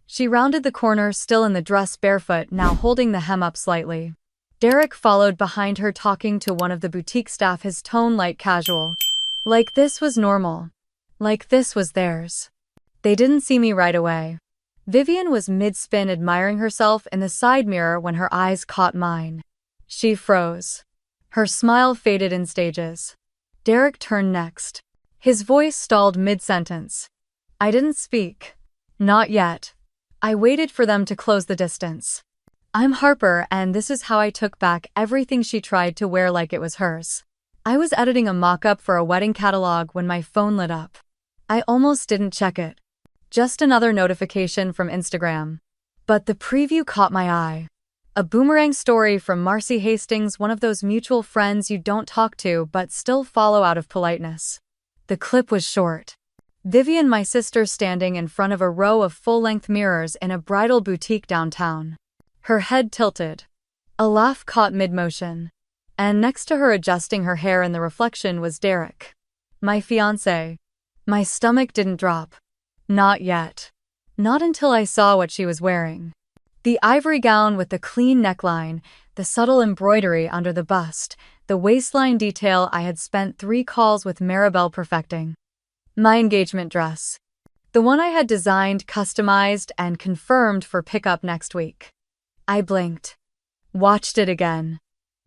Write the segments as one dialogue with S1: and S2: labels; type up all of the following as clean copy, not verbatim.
S1: She rounded the corner, still in the dress, barefoot, now holding the hem up slightly. Derek followed behind her, talking to one of the boutique staff, his tone light casual. Like this was normal. Like this was theirs. They didn't see me right away. Vivian was mid-spin, admiring herself in the side mirror when her eyes caught mine. She froze. Her smile faded in stages. Derek turned next. His voice stalled mid-sentence. I didn't speak. Not yet. I waited for them to close the distance. I'm Harper, and this is how I took back everything she tried to wear like it was hers. I was editing a mock-up for a wedding catalog when my phone lit up. I almost didn't check it. Just another notification from Instagram. But the preview caught my eye. A boomerang story from Marcy Hastings, one of those mutual friends you don't talk to but still follow out of politeness. The clip was short. Vivian, my sister, standing in front of a row of full-length mirrors in a bridal boutique downtown. Her head tilted. A laugh caught mid-motion. And next to her, adjusting her hair in the reflection, was Derek. My fiancé. My stomach didn't drop. Not yet. Not until I saw what she was wearing. The ivory gown with the clean neckline, the subtle embroidery under the bust, the waistline detail I had spent 3 calls with Maribel perfecting. My engagement dress. The one I had designed, customized, and confirmed for pickup next week. I blinked. Watched it again.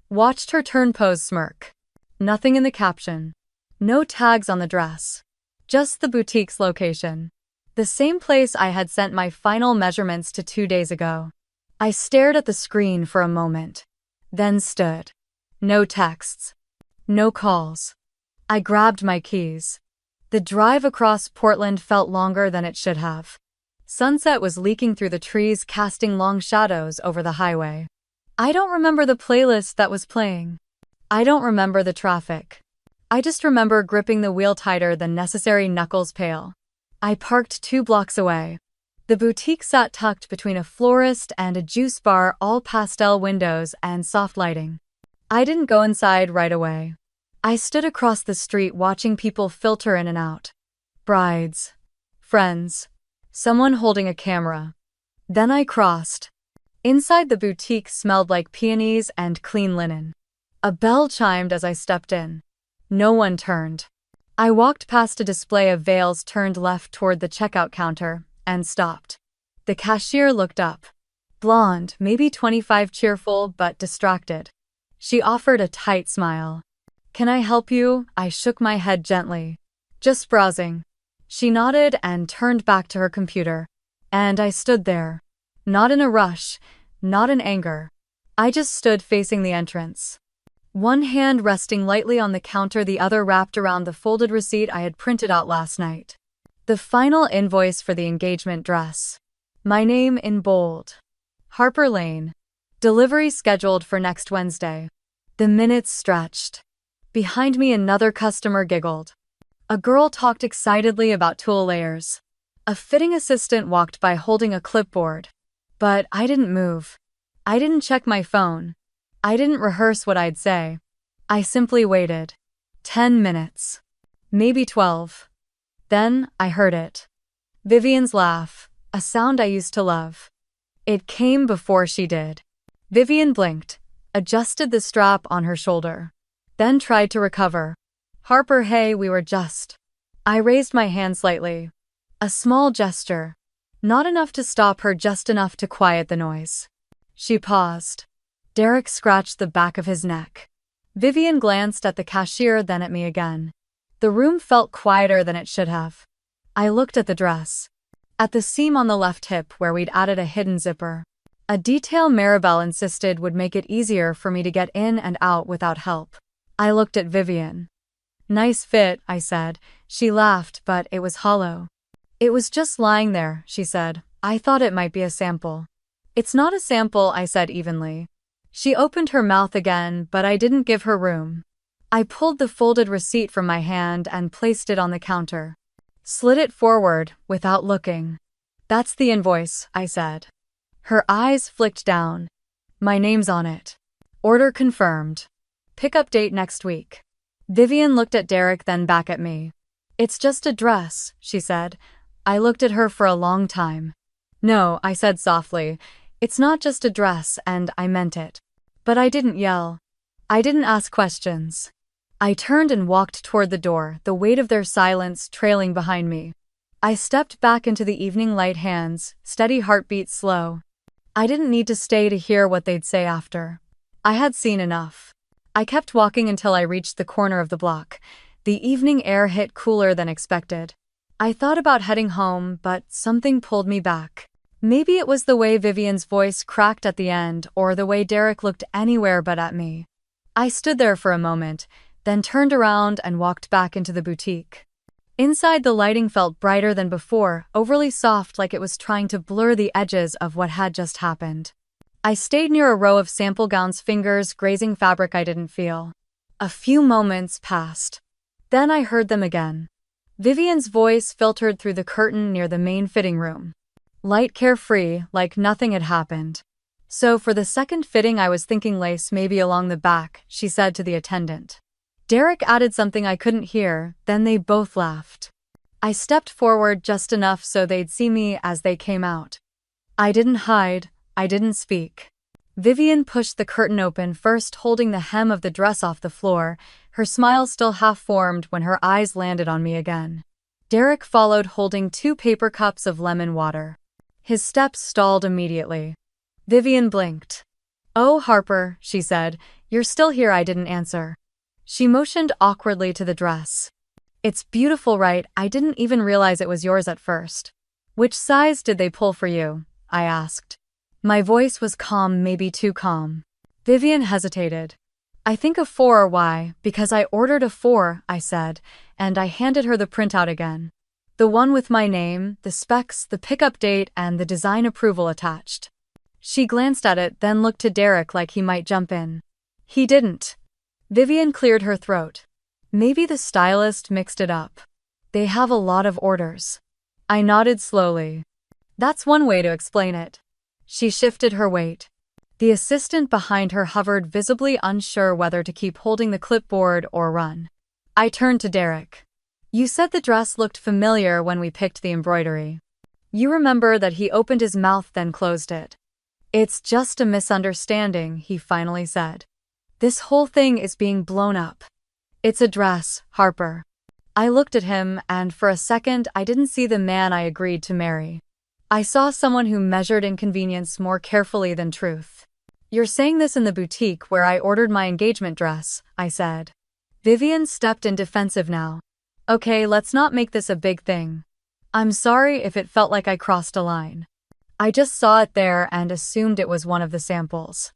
S1: Watched her turn, pose, smirk. Nothing in the caption. No tags on the dress. Just the boutique's location. The same place I had sent my final measurements to 2 days ago. I stared at the screen for a moment. Then stood. No texts. No calls. I grabbed my keys. The drive across Portland felt longer than it should have. Sunset was leaking through the trees, casting long shadows over the highway. I don't remember the playlist that was playing. I don't remember the traffic. I just remember gripping the wheel tighter than necessary, knuckles pale. I parked 2 blocks away. The boutique sat tucked between a florist and a juice bar, all pastel windows and soft lighting. I didn't go inside right away. I stood across the street watching people filter in and out. Brides. Friends. Someone holding a camera. Then I crossed. Inside, the boutique smelled like peonies and clean linen. A bell chimed as I stepped in. No one turned. I walked past a display of veils, turned left toward the checkout counter, and stopped. The cashier looked up. Blonde, maybe 25, cheerful but distracted. She offered a tight smile. Can I help you? I shook my head gently. Just browsing. She nodded and turned back to her computer. And I stood there. Not in a rush, not in anger. I just stood facing the entrance. One hand resting lightly on the counter, the other wrapped around the folded receipt I had printed out last night. The final invoice for the engagement dress. My name in bold. Harper Lane. Delivery scheduled for next Wednesday. The minutes stretched. Behind me, another customer giggled. A girl talked excitedly about tulle layers. A fitting assistant walked by holding a clipboard. But I didn't move. I didn't check my phone. I didn't rehearse what I'd say. I simply waited. 10 minutes. Maybe 12. Then I heard it. Vivian's laugh, a sound I used to love. It came before she did. Vivian blinked, adjusted the strap on her shoulder. Then tried to recover. Harper, hey, we were just. I raised my hand slightly. A small gesture. Not enough to stop her, just enough to quiet the noise. She paused. Derek scratched the back of his neck. Vivian glanced at the cashier, then at me again. The room felt quieter than it should have. I looked at the dress. At the seam on the left hip where we'd added a hidden zipper. A detail Maribel insisted would make it easier for me to get in and out without help. I looked at Vivian. Nice fit, I said. She laughed, but it was hollow. It was just lying there, she said. I thought it might be a sample. It's not a sample, I said evenly. She opened her mouth again, but I didn't give her room. I pulled the folded receipt from my hand and placed it on the counter. Slid it forward, without looking. That's the invoice, I said. Her eyes flicked down. My name's on it. Order confirmed. Pickup date next week. Vivian looked at Derek, then back at me. It's just a dress, she said. I looked at her for a long time. No, I said softly. It's not just a dress, and I meant it. But I didn't yell. I didn't ask questions. I turned and walked toward the door, the weight of their silence trailing behind me. I stepped back into the evening light, hands, steady heartbeat slow. I didn't need to stay to hear what they'd say after. I had seen enough. I kept walking until I reached the corner of the block. The evening air hit cooler than expected. I thought about heading home, but something pulled me back. Maybe it was the way Vivian's voice cracked at the end, or the way Derek looked anywhere but at me. I stood there for a moment, then turned around and walked back into the boutique. Inside, the lighting felt brighter than before, overly soft, like it was trying to blur the edges of what had just happened. I stayed near a row of sample gowns, fingers grazing fabric I didn't feel. A few moments passed. Then I heard them again. Vivian's voice filtered through the curtain near the main fitting room. Light, carefree, like nothing had happened. So for the second fitting I was thinking lace maybe along the back, she said to the attendant. Derek added something I couldn't hear, then they both laughed. I stepped forward just enough so they'd see me as they came out. I didn't hide, I didn't speak. Vivian pushed the curtain open, first holding the hem of the dress off the floor, her smile still half-formed when her eyes landed on me again. Derek followed, holding 2 paper cups of lemon water. His steps stalled immediately. Vivian blinked. "Oh, Harper," she said, "you're still here." I didn't answer. She motioned awkwardly to the dress. "It's beautiful, right? I didn't even realize it was yours at first." "Which size did they pull for you?" I asked. My voice was calm, maybe too calm. Vivian hesitated. "I think a 4. Why?" "Because I ordered a 4, I said, and I handed her the printout again. The one with my name, the specs, the pickup date, and the design approval attached. She glanced at it, then looked to Derek like he might jump in. He didn't. Vivian cleared her throat. "Maybe the stylist mixed it up. They have a lot of orders." I nodded slowly. "That's one way to explain it." She shifted her weight. The assistant behind her hovered, visibly unsure whether to keep holding the clipboard or run. I turned to Derek. "You said the dress looked familiar when we picked the embroidery." "You remember that?" He opened his mouth then closed it. "It's just a misunderstanding," he finally said. "This whole thing is being blown up. It's a dress, Harper." I looked at him, and for a second I didn't see the man I agreed to marry. I saw someone who measured inconvenience more carefully than truth. "You're saying this in the boutique where I ordered my engagement dress," I said. Vivian stepped in, defensive now. "Okay, let's not make this a big thing. I'm sorry if it felt like I crossed a line. I just saw it there and assumed it was one of the samples."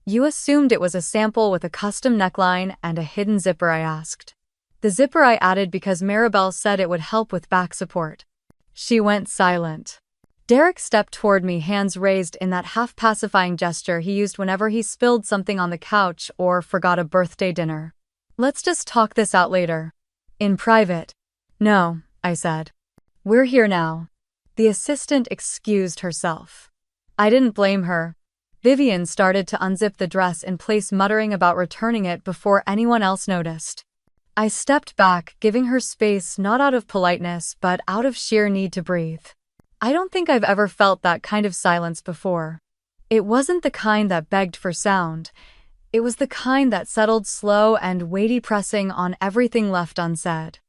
S1: "You assumed it was a sample with a custom neckline and a hidden zipper?" I asked. "The zipper I added because Maribel said it would help with back support." She went silent. Derek stepped toward me, hands raised in that half-pacifying gesture he used whenever he spilled something on the couch or forgot a birthday dinner. "Let's just talk this out later. In private." "No," I said. "We're here now." The assistant excused herself. I didn't blame her. Vivian started to unzip the dress in place, muttering about returning it before anyone else noticed. I stepped back, giving her space, not out of politeness but out of sheer need to breathe. I don't think I've ever felt that kind of silence before. It wasn't the kind that begged for sound. It was the kind that settled, slow and weighty, pressing on everything left unsaid.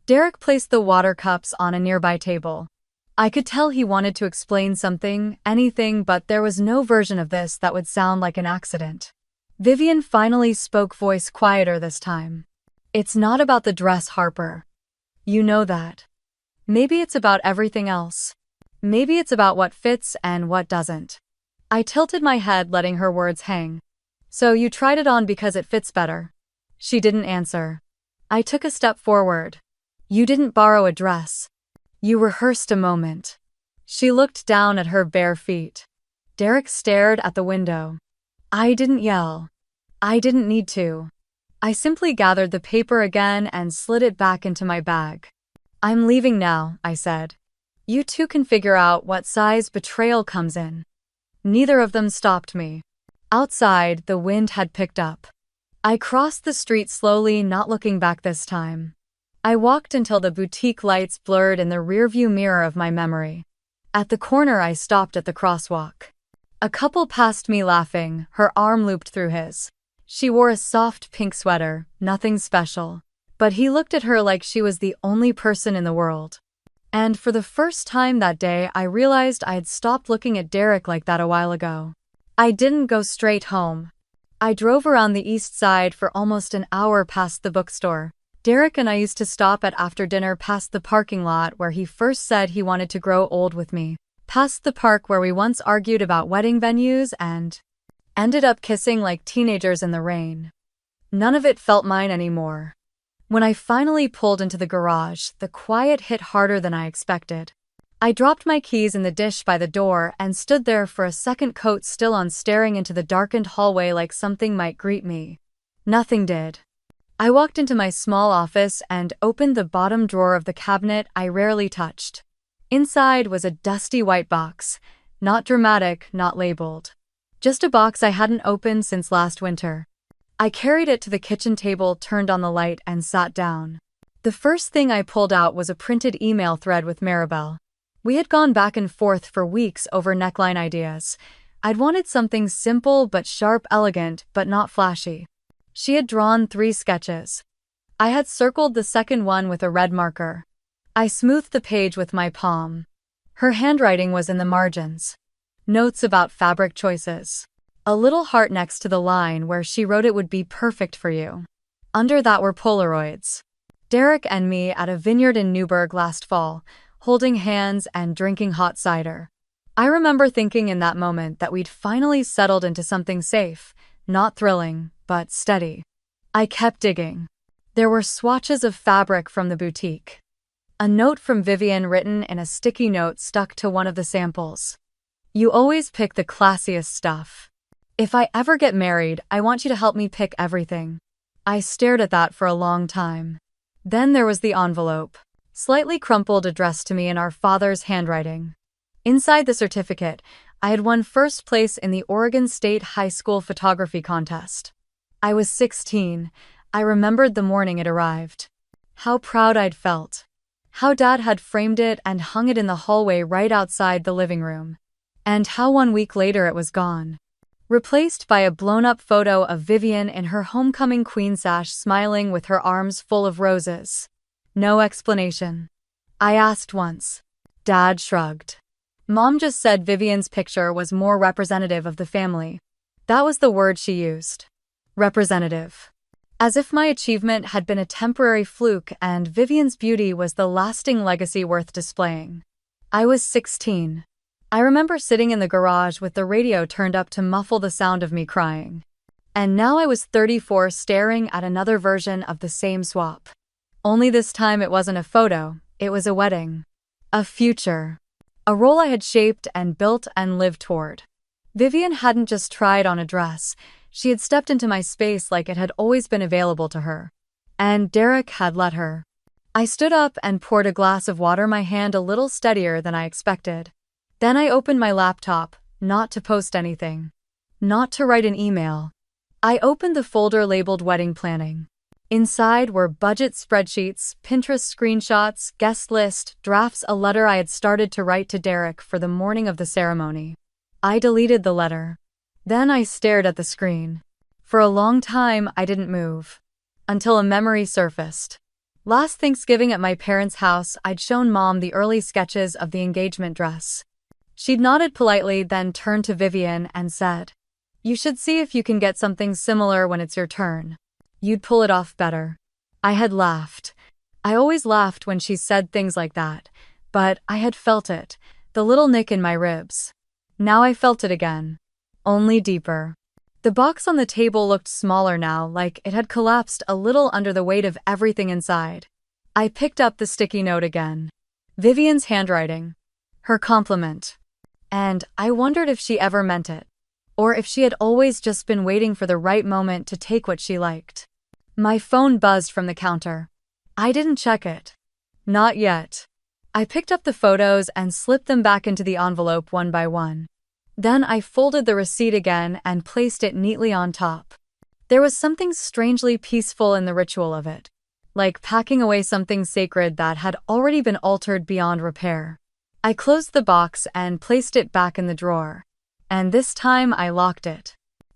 S1: Derek placed the water cups on a nearby table. I could tell he wanted to explain something, anything, but there was no version of this that would sound like an accident. Vivian finally spoke, voice quieter this time. "It's not about the dress, Harper. You know that. Maybe it's about everything else. Maybe it's about what fits and what doesn't." I tilted my head, letting her words hang. "So you tried it on because it fits better?" She didn't answer. I took a step forward. "You didn't borrow a dress. You rehearsed a moment." She looked down at her bare feet. Derek stared at the window. I didn't yell. I didn't need to. I simply gathered the paper again and slid it back into my bag. "I'm leaving now," I said. "You two can figure out what size betrayal comes in." Neither of them stopped me. Outside, the wind had picked up. I crossed the street slowly, not looking back this time. I walked until the boutique lights blurred in the rearview mirror of my memory. At the corner, I stopped at the crosswalk. A couple passed me laughing, her arm looped through his. She wore a soft pink sweater, nothing special. But he looked at her like she was the only person in the world. And for the first time that day, I realized I had stopped looking at Derek like that a while ago. I didn't go straight home. I drove around the east side for almost an hour past the bookstore. Derek and I used to stop at after dinner past the parking lot where he first said he wanted to grow old with me, past the park where we once argued about wedding venues and ended up kissing like teenagers in the rain. None of it felt mine anymore. When I finally pulled into the garage, the quiet hit harder than I expected. I dropped my keys in the dish by the door and stood there for a second, coat still on, staring into the darkened hallway like something might greet me. Nothing did. I walked into my small office and opened the bottom drawer of the cabinet I rarely touched. Inside was a dusty white box, not dramatic, not labeled. Just a box I hadn't opened since last winter. I carried it to the kitchen table, turned on the light, and sat down. The first thing I pulled out was a printed email thread with Maribel. We had gone back and forth for weeks over neckline ideas. I'd wanted something simple but sharp, elegant but not flashy. She had drawn 3 sketches. I had circled the second one with a red marker. I smoothed the page with my palm. Her handwriting was in the margins. Notes about fabric choices. A little heart next to the line where she wrote it would be perfect for you. Under that were Polaroids. Derek and me at a vineyard in Newburgh last fall, holding hands and drinking hot cider. I remember thinking in that moment that we'd finally settled into something safe, not thrilling, but steady. I kept digging. There were swatches of fabric from the boutique. A note from Vivian written in a sticky note stuck to one of the samples. You always pick the classiest stuff. If I ever get married, I want you to help me pick everything. I stared at that for a long time. Then there was the envelope, slightly crumpled, addressed to me in our father's handwriting. Inside the certificate, I had won first place in the Oregon State High School photography contest. I was 16. I remembered the morning it arrived. How proud I'd felt. How Dad had framed it and hung it in the hallway right outside the living room. And how 1 week later it was gone. Replaced by a blown-up photo of Vivian in her homecoming queen sash, smiling with her arms full of roses. No explanation. I asked once. Dad shrugged. Mom just said Vivian's picture was more representative of the family. That was the word she used. Representative. As if my achievement had been a temporary fluke and Vivian's beauty was the lasting legacy worth displaying. I was 16. I remember sitting in the garage with the radio turned up to muffle the sound of me crying. And now I was 34, staring at another version of the same swap. Only this time it wasn't a photo, it was a wedding. A future. A role I had shaped and built and lived toward. Vivian hadn't just tried on a dress, she had stepped into my space like it had always been available to her. And Derek had let her. I stood up and poured a glass of water, my hand a little steadier than I expected. Then I opened my laptop, not to post anything. Not to write an email. I opened the folder labeled Wedding Planning. Inside were budget spreadsheets, Pinterest screenshots, guest list, drafts, a letter I had started to write to Derek for the morning of the ceremony. I deleted the letter. Then I stared at the screen. For a long time, I didn't move. Until a memory surfaced. Last Thanksgiving at my parents' house, I'd shown Mom the early sketches of the engagement dress. She'd nodded politely, then turned to Vivian and said, "You should see if you can get something similar when it's your turn. You'd pull it off better." I had laughed. I always laughed when she said things like that, but I had felt it, the little nick in my ribs. Now I felt it again. Only deeper. The box on the table looked smaller now, like it had collapsed a little under the weight of everything inside. I picked up the sticky note again. Vivian's handwriting. Her compliment. And I wondered if she ever meant it. Or if she had always just been waiting for the right moment to take what she liked. My phone buzzed from the counter. I didn't check it. Not yet. I picked up the photos and slipped them back into the envelope one by one. Then I folded the receipt again and placed it neatly on top. There was something strangely peaceful in the ritual of it. Like packing away something sacred that had already been altered beyond repair. I closed the box and placed it back in the drawer. And this time I locked it.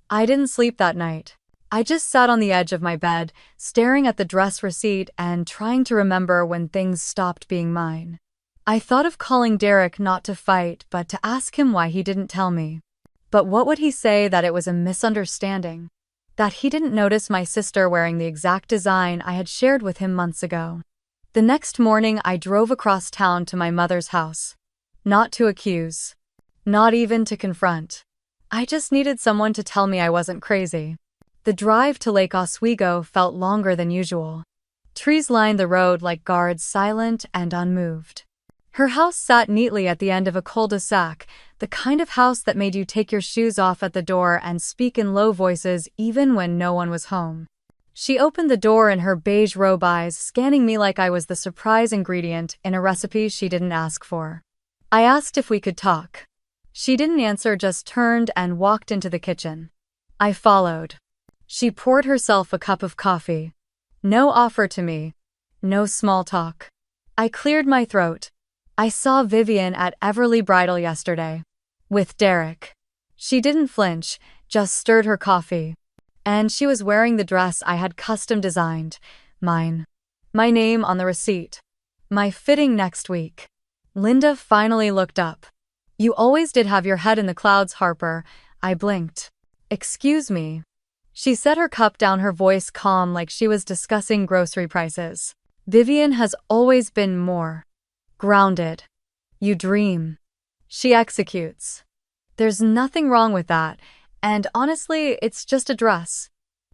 S1: I didn't sleep that night. I just sat on the edge of my bed, staring at the dress receipt and trying to remember when things stopped being mine. I thought of calling Derek not to fight, but to ask him why he didn't tell me. But what would he say? That it was a misunderstanding? That he didn't notice my sister wearing the exact design I had shared with him months ago? The next morning I drove across town to my mother's house. Not to accuse. Not even to confront. I just needed someone to tell me I wasn't crazy. The drive to Lake Oswego felt longer than usual. Trees lined the road like guards, silent and unmoved. Her house sat neatly at the end of a cul-de-sac, the kind of house that made you take your shoes off at the door and speak in low voices even when no one was home. She opened the door in her beige robe, eyes scanning me like I was the surprise ingredient in a recipe she didn't ask for. I asked if we could talk. She didn't answer, just turned and walked into the kitchen. I followed. She poured herself a cup of coffee. No offer to me. No small talk. I cleared my throat. I saw Vivian at Everly Bridal yesterday. With Derek. She didn't flinch, just stirred her coffee. And she was wearing the dress I had custom designed. Mine. My name on the receipt. My fitting next week. Linda finally looked up. You always did have your head in the clouds, Harper. I blinked. Excuse me. She set her cup down, her voice calm like she was discussing grocery prices. Vivian has always been more grounded. You dream. She executes. There's nothing wrong with that, and honestly, it's just a dress.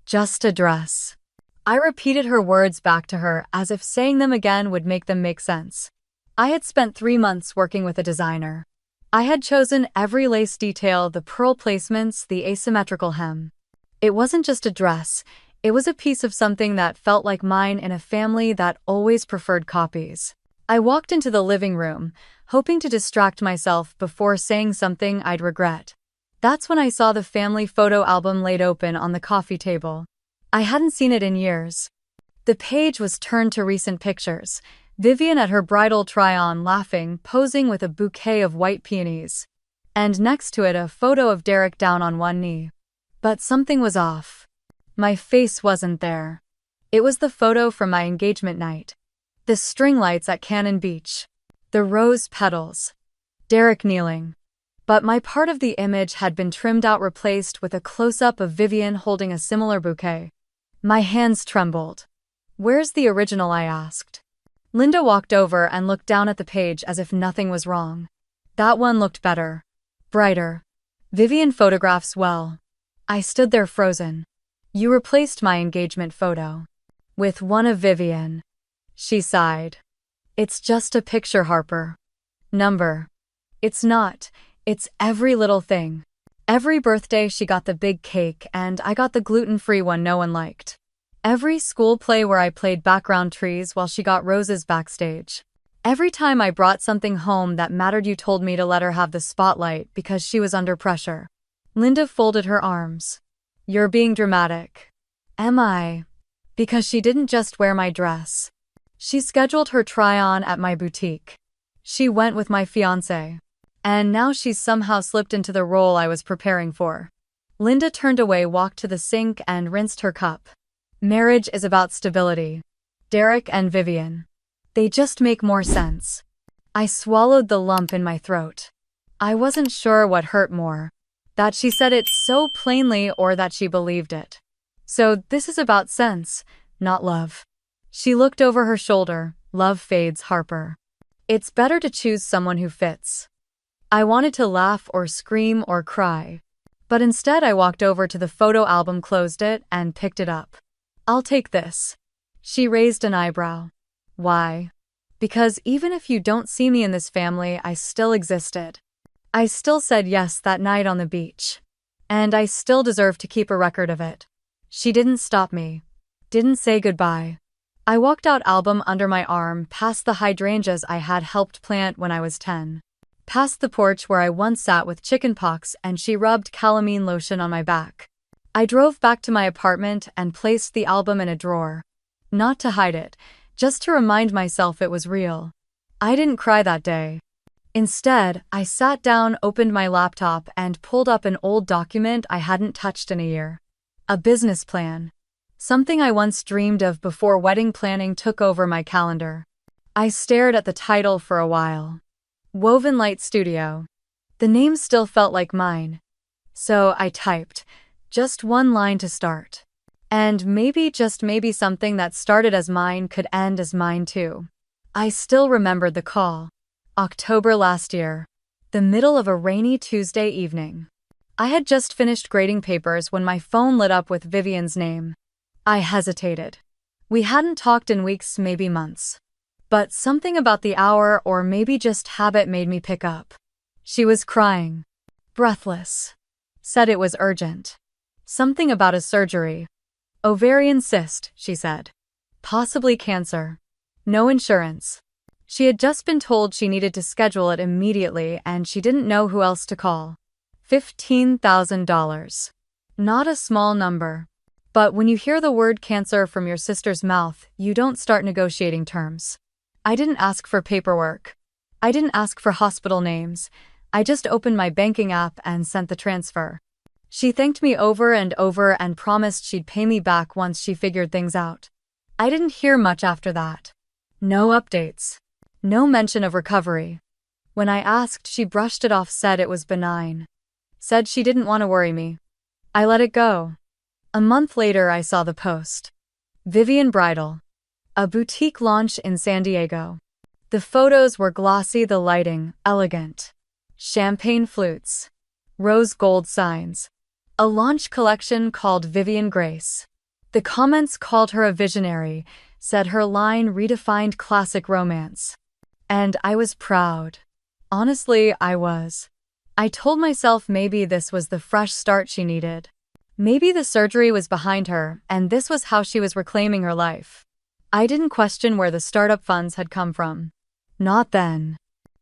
S1: Just a dress. I repeated her words back to her as if saying them again would make them make sense. I had spent 3 months working with a designer. I had chosen every lace detail, the pearl placements, the asymmetrical hem. It wasn't just a dress, it was a piece of something that felt like mine in a family that always preferred copies. I walked into the living room, hoping to distract myself before saying something I'd regret. That's when I saw the family photo album laid open on the coffee table. I hadn't seen it in years. The page was turned to recent pictures. Vivian at her bridal try-on, laughing, posing with a bouquet of white peonies. And next to it a photo of Derek down on one knee. But something was off. My face wasn't there. It was the photo from my engagement night. The string lights at Cannon Beach. The rose petals. Derek kneeling. But my part of the image had been trimmed out, replaced with a close-up of Vivian holding a similar bouquet. My hands trembled. Where's the original? I asked. Linda walked over and looked down at the page as if nothing was wrong. That one looked better. Brighter. Vivian photographs well. I stood there frozen. You replaced my engagement photo with one of Vivian. She sighed. It's just a picture, Harper. Number. It's not. It's every little thing. Every birthday she got the big cake and I got the gluten-free one no one liked. Every school play where I played background trees while she got roses backstage. Every time I brought something home that mattered, you told me to let her have the spotlight because she was under pressure. Linda folded her arms. You're being dramatic. Am I? Because she didn't just wear my dress. She scheduled her try-on at my boutique. She went with my fiancé. And now she's somehow slipped into the role I was preparing for. Linda turned away, walked to the sink and rinsed her cup. Marriage is about stability. Derek and Vivian. They just make more sense. I swallowed the lump in my throat. I wasn't sure what hurt more. That she said it so plainly or that she believed it. So this is about sense, not love. She looked over her shoulder. Love fades, Harper. It's better to choose someone who fits. I wanted to laugh or scream or cry. But instead I walked over to the photo album, closed it, and picked it up. I'll take this. She raised an eyebrow. Why? Because even if you don't see me in this family, I still existed. I still said yes that night on the beach. And I still deserve to keep a record of it. She didn't stop me. Didn't say goodbye. I walked out, album under my arm, past the hydrangeas I had helped plant when I was 10. Past the porch where I once sat with chickenpox and she rubbed calamine lotion on my back. I drove back to my apartment and placed the album in a drawer. Not to hide it, just to remind myself it was real. I didn't cry that day. Instead, I sat down, opened my laptop, and pulled up an old document I hadn't touched in a year. A business plan. Something I once dreamed of before wedding planning took over my calendar. I stared at the title for a while. Woven Light Studio. The name still felt like mine. So I typed, just one line to start. And maybe, just maybe, something that started as mine could end as mine too. I still remembered the call. October last year. The middle of a rainy Tuesday evening. I had just finished grading papers when my phone lit up with Vivian's name. I hesitated. We hadn't talked in weeks, maybe months. But something about the hour, or maybe just habit, made me pick up. She was crying. Breathless. Said it was urgent. Something about a surgery. Ovarian cyst, she said. Possibly cancer. No insurance. She had just been told she needed to schedule it immediately, and she didn't know who else to call. $15,000. Not a small number. But when you hear the word cancer from your sister's mouth, you don't start negotiating terms. I didn't ask for paperwork. I didn't ask for hospital names. I just opened my banking app and sent the transfer. She thanked me over and over and promised she'd pay me back once she figured things out. I didn't hear much after that. No updates. No mention of recovery. When I asked, she brushed it off, said it was benign. Said she didn't want to worry me. I let it go. A month later, I saw the post. Vivian Bridal. A boutique launch in San Diego. The photos were glossy, the lighting, elegant. Champagne flutes. Rose gold signs. A launch collection called Vivian Grace. The comments called her a visionary, said her line redefined classic romance. And I was proud. Honestly, I was. I told myself maybe this was the fresh start she needed. Maybe the surgery was behind her, and this was how she was reclaiming her life. I didn't question where the startup funds had come from. Not then.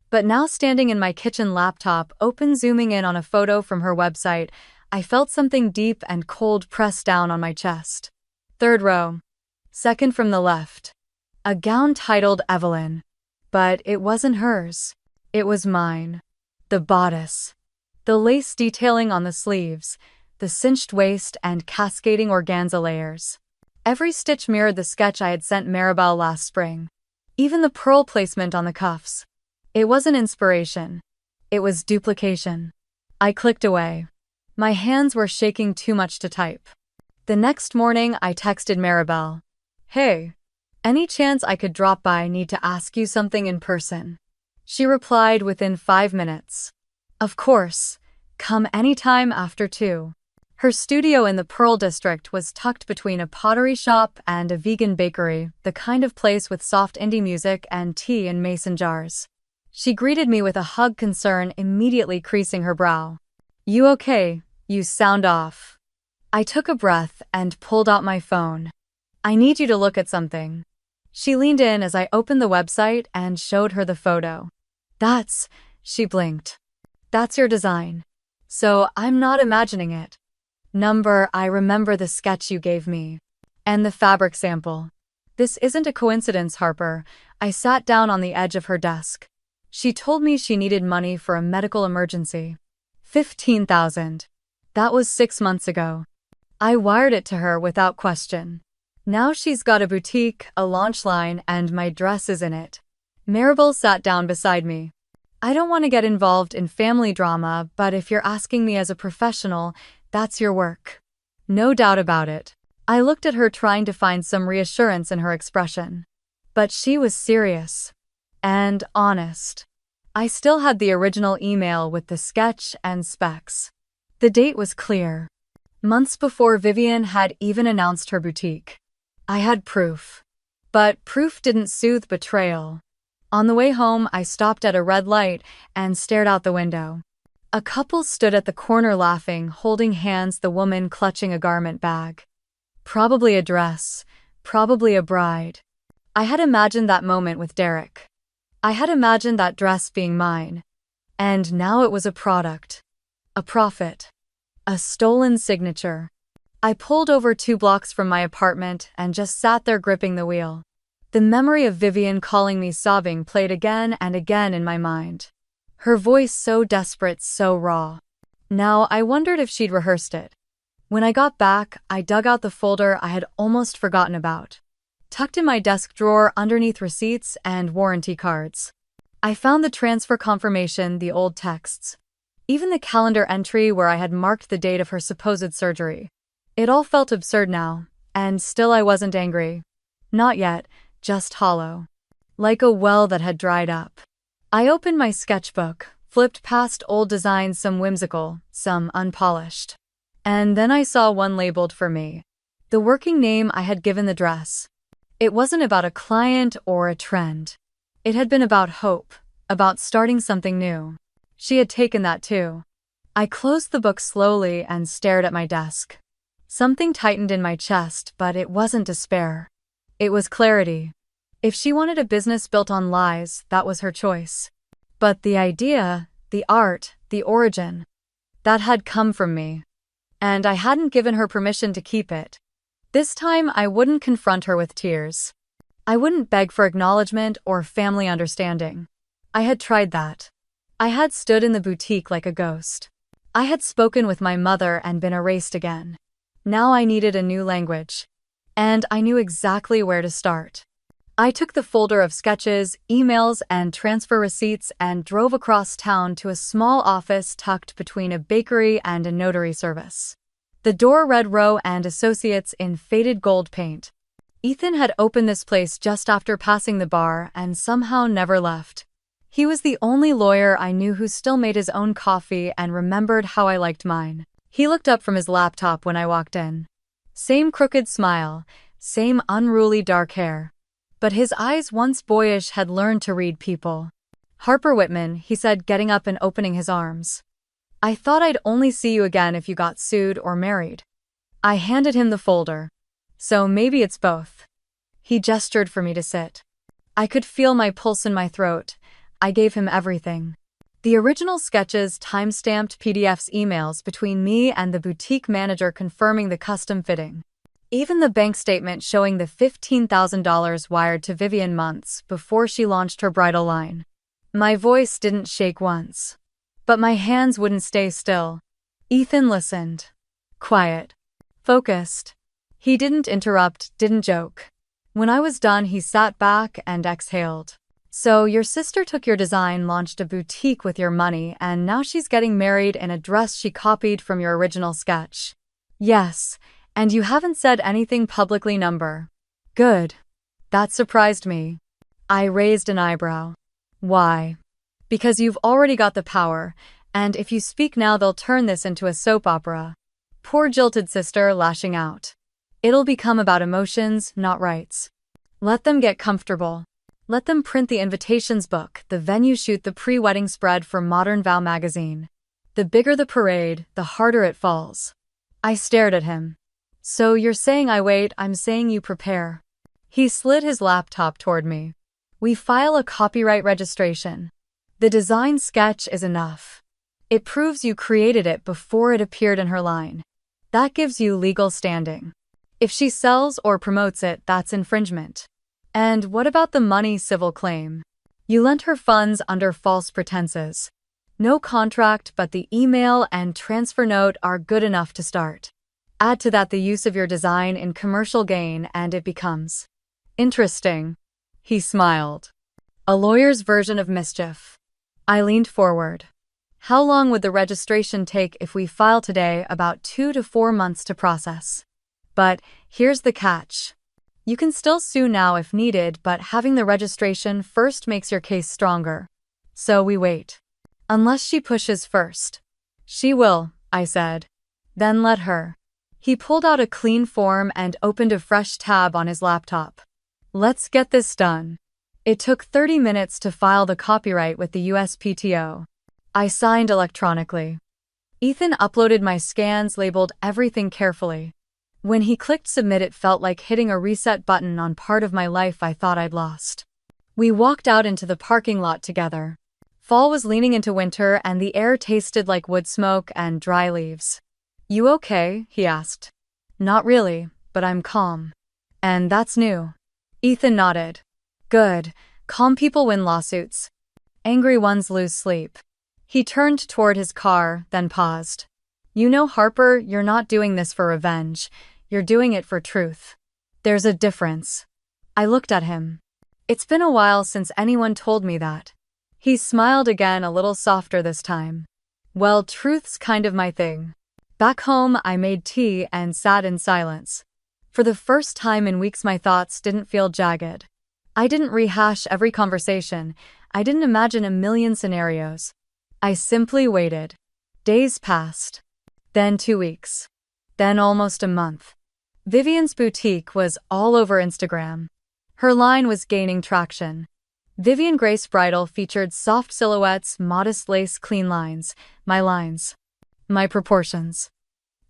S1: But now, standing in my kitchen, laptop open, zooming in on a photo from her website, I felt something deep and cold press down on my chest. Third row. Second from the left. A gown titled Evelyn. But it wasn't hers. It was mine. The bodice. The lace detailing on the sleeves, the cinched waist and cascading organza layers. Every stitch mirrored the sketch I had sent Maribel last spring. Even the pearl placement on the cuffs. It wasn't inspiration. It was duplication. I clicked away. My hands were shaking too much to type. The next morning, I texted Maribel. Hey. Any chance I could drop by? Need to ask you something in person. She replied within 5 minutes. Of course. Come anytime after 2. Her studio in the Pearl District was tucked between a pottery shop and a vegan bakery, the kind of place with soft indie music and tea in mason jars. She greeted me with a hug, concern immediately creasing her brow. You okay? You sound off. I took a breath and pulled out my phone. I need you to look at something. She leaned in as I opened the website and showed her the photo. She blinked. That's your design. So I'm not imagining it. I remember the sketch you gave me. And the fabric sample. This isn't a coincidence, Harper. I sat down on the edge of her desk. She told me she needed money for a medical emergency. $15,000. That was 6 months ago. I wired it to her without question. Now she's got a boutique, a launch line, and my dress is in it. Maribel sat down beside me. I don't want to get involved in family drama, but if you're asking me as a professional, that's your work. No doubt about it. I looked at her, trying to find some reassurance in her expression. But she was serious. And honest. I still had the original email with the sketch and specs. The date was clear. Months before Vivian had even announced her boutique. I had proof. But proof didn't soothe betrayal. On the way home, I stopped at a red light and stared out the window. A couple stood at the corner laughing, holding hands, the woman clutching a garment bag. Probably a dress, probably a bride. I had imagined that moment with Derek. I had imagined that dress being mine. And now it was a product. A profit. A stolen signature. I pulled over 2 blocks from my apartment and just sat there gripping the wheel. The memory of Vivian calling me sobbing played again and again in my mind. Her voice so desperate, so raw. Now, I wondered if she'd rehearsed it. When I got back, I dug out the folder I had almost forgotten about. Tucked in my desk drawer underneath receipts and warranty cards. I found the transfer confirmation, the old texts. Even the calendar entry where I had marked the date of her supposed surgery. It all felt absurd now, and still I wasn't angry. Not yet, just hollow. Like a well that had dried up. I opened my sketchbook, flipped past old designs, some whimsical, some unpolished. And then I saw one labeled for me. The working name I had given the dress. It wasn't about a client or a trend. It had been about hope, about starting something new. She had taken that too. I closed the book slowly and stared at my desk. Something tightened in my chest, but it wasn't despair. It was clarity. If she wanted a business built on lies, that was her choice. But the idea, the art, the origin, that had come from me. And I hadn't given her permission to keep it. This time I wouldn't confront her with tears. I wouldn't beg for acknowledgement or family understanding. I had tried that. I had stood in the boutique like a ghost. I had spoken with my mother and been erased again. Now I needed a new language. And I knew exactly where to start. I took the folder of sketches, emails, and transfer receipts and drove across town to a small office tucked between a bakery and a notary service. The door read Rowe and Associates in faded gold paint. Ethan had opened this place just after passing the bar and somehow never left. He was the only lawyer I knew who still made his own coffee and remembered how I liked mine. He looked up from his laptop when I walked in. Same crooked smile, same unruly dark hair. But his eyes, once boyish, had learned to read people. "Harper Whitman," he said, getting up and opening his arms. "I thought I'd only see you again if you got sued or married." I handed him the folder. "So maybe it's both." He gestured for me to sit. I could feel my pulse in my throat. I gave him everything. The original sketches, time-stamped PDFs, emails between me and the boutique manager confirming the custom fitting. Even the bank statement showing the $15,000 wired to Vivian months before she launched her bridal line. My voice didn't shake once. But my hands wouldn't stay still. Ethan listened. Quiet. Focused. He didn't interrupt, didn't joke. When I was done, he sat back and exhaled. "So your sister took your design, launched a boutique with your money, and now she's getting married in a dress she copied from your original sketch." "Yes, and you haven't said anything publicly, number." "Good." That surprised me. I raised an eyebrow. "Why?" "Because you've already got the power, and if you speak now they'll turn this into a soap opera." Poor jilted sister, lashing out. "It'll become about emotions, not rights. Let them get comfortable. Let them print the invitations book, the venue shoot, the pre-wedding spread for Modern Vow magazine. The bigger the parade, the harder it falls." I stared at him. "So you're saying I wait, I'm saying you prepare." He slid his laptop toward me. "We file a copyright registration. The design sketch is enough. It proves you created it before it appeared in her line. That gives you legal standing. If she sells or promotes it, that's infringement. And what about the money civil claim? You lent her funds under false pretenses. No contract, but the email and transfer note are good enough to start. Add to that the use of your design in commercial gain and it becomes interesting." He smiled. "A lawyer's version of mischief." I leaned forward. "How long would the registration take if we file today?" "About 2 to 4 months to process. But here's the catch. You can still sue now if needed, but having the registration first makes your case stronger. So we wait. Unless she pushes first." "She will," I said. "Then let her." He pulled out a clean form and opened a fresh tab on his laptop. "Let's get this done." It took 30 minutes to file the copyright with the USPTO. I signed electronically. Ethan uploaded my scans, labeled everything carefully. When he clicked submit, it felt like hitting a reset button on part of my life I thought I'd lost. We walked out into the parking lot together. Fall was leaning into winter and the air tasted like wood smoke and dry leaves. "You okay?" he asked. "Not really, but I'm calm." "And that's new." Ethan nodded. "Good. Calm people win lawsuits. Angry ones lose sleep." He turned toward his car, then paused. You know, Harper, you're not doing this for revenge. You're doing it for truth. There's a difference. I looked at him. It's been a while since anyone told me that. He smiled again, a little softer this time. Well, truth's kind of my thing. Back home, I made tea and sat in silence. For the first time in weeks, my thoughts didn't feel jagged. I didn't rehash every conversation. I didn't imagine a million scenarios. I simply waited. Days passed. Then 2 weeks. Then almost a month. Vivian's boutique was all over Instagram. Her line was gaining traction. Vivian Grace Bridal featured soft silhouettes, modest lace, clean lines. My lines. My proportions.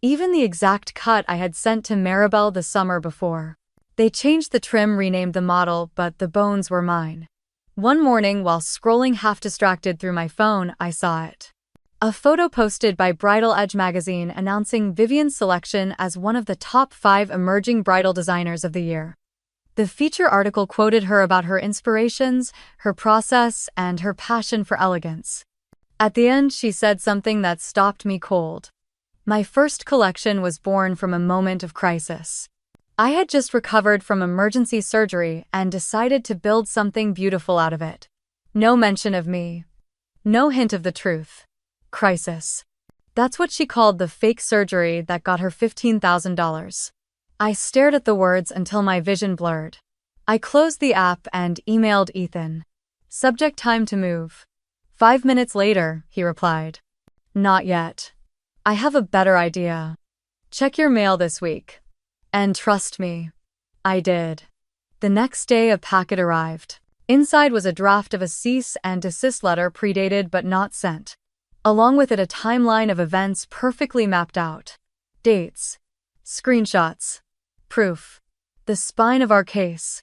S1: Even the exact cut I had sent to Maribel the summer before. They changed the trim, renamed the model, but the bones were mine. One morning, while scrolling half distracted through my phone, I saw it. A photo posted by Bridal Edge magazine announcing Vivian's selection as one of the top 5 emerging bridal designers of the year. The feature article quoted her about her inspirations, her process, and her passion for elegance. At the end, she said something that stopped me cold. My first collection was born from a moment of crisis. I had just recovered from emergency surgery and decided to build something beautiful out of it. No mention of me. No hint of the truth. Crisis. That's what she called the fake surgery that got her $15,000. I stared at the words until my vision blurred. I closed the app and emailed Ethan. Subject: time to move. 5 minutes later, he replied. Not yet. I have a better idea. Check your mail this week. And trust me, I did. The next day, a packet arrived. Inside was a draft of a cease and desist letter, predated but not sent. Along with it, a timeline of events perfectly mapped out. Dates. Screenshots. Proof. The spine of our case.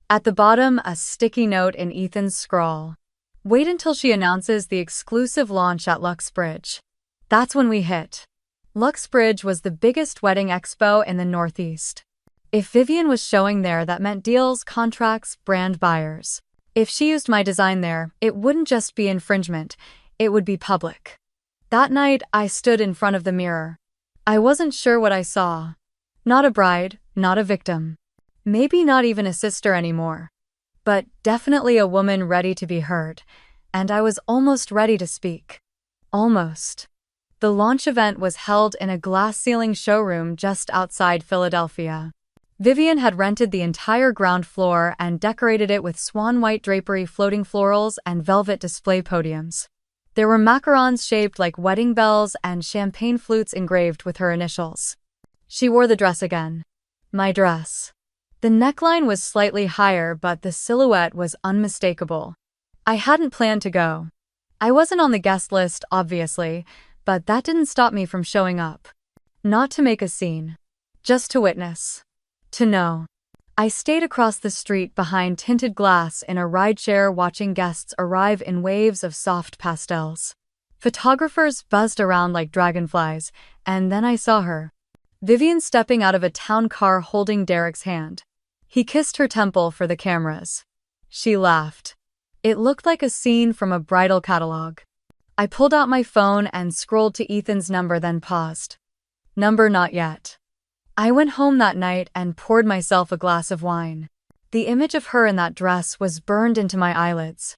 S1: At the bottom, a sticky note in Ethan's scrawl. Wait until she announces the exclusive launch at Luxbridge. That's when we hit. Luxbridge was the biggest wedding expo in the Northeast. If Vivian was showing there, that meant deals, contracts, brand buyers. If she used my design there, it wouldn't just be infringement, it would be public. That night, I stood in front of the mirror. I wasn't sure what I saw. Not a bride, not a victim. Maybe not even a sister anymore. But definitely a woman ready to be heard. And I was almost ready to speak. Almost. The launch event was held in a glass-ceiling showroom just outside Philadelphia. Vivian had rented the entire ground floor and decorated it with swan-white drapery, floating florals, and velvet display podiums. There were macarons shaped like wedding bells and champagne flutes engraved with her initials. She wore the dress again. My dress. The neckline was slightly higher, but the silhouette was unmistakable. I hadn't planned to go. I wasn't on the guest list, obviously, but that didn't stop me from showing up. Not to make a scene. Just to witness. To know. I stayed across the street behind tinted glass in a rideshare, watching guests arrive in waves of soft pastels. Photographers buzzed around like dragonflies, and then I saw her. Vivian stepping out of a town car holding Derek's hand. He kissed her temple for the cameras. She laughed. It looked like a scene from a bridal catalog. I pulled out my phone and scrolled to Ethan's number, then paused. Number not yet. I went home that night and poured myself a glass of wine. The image of her in that dress was burned into my eyelids.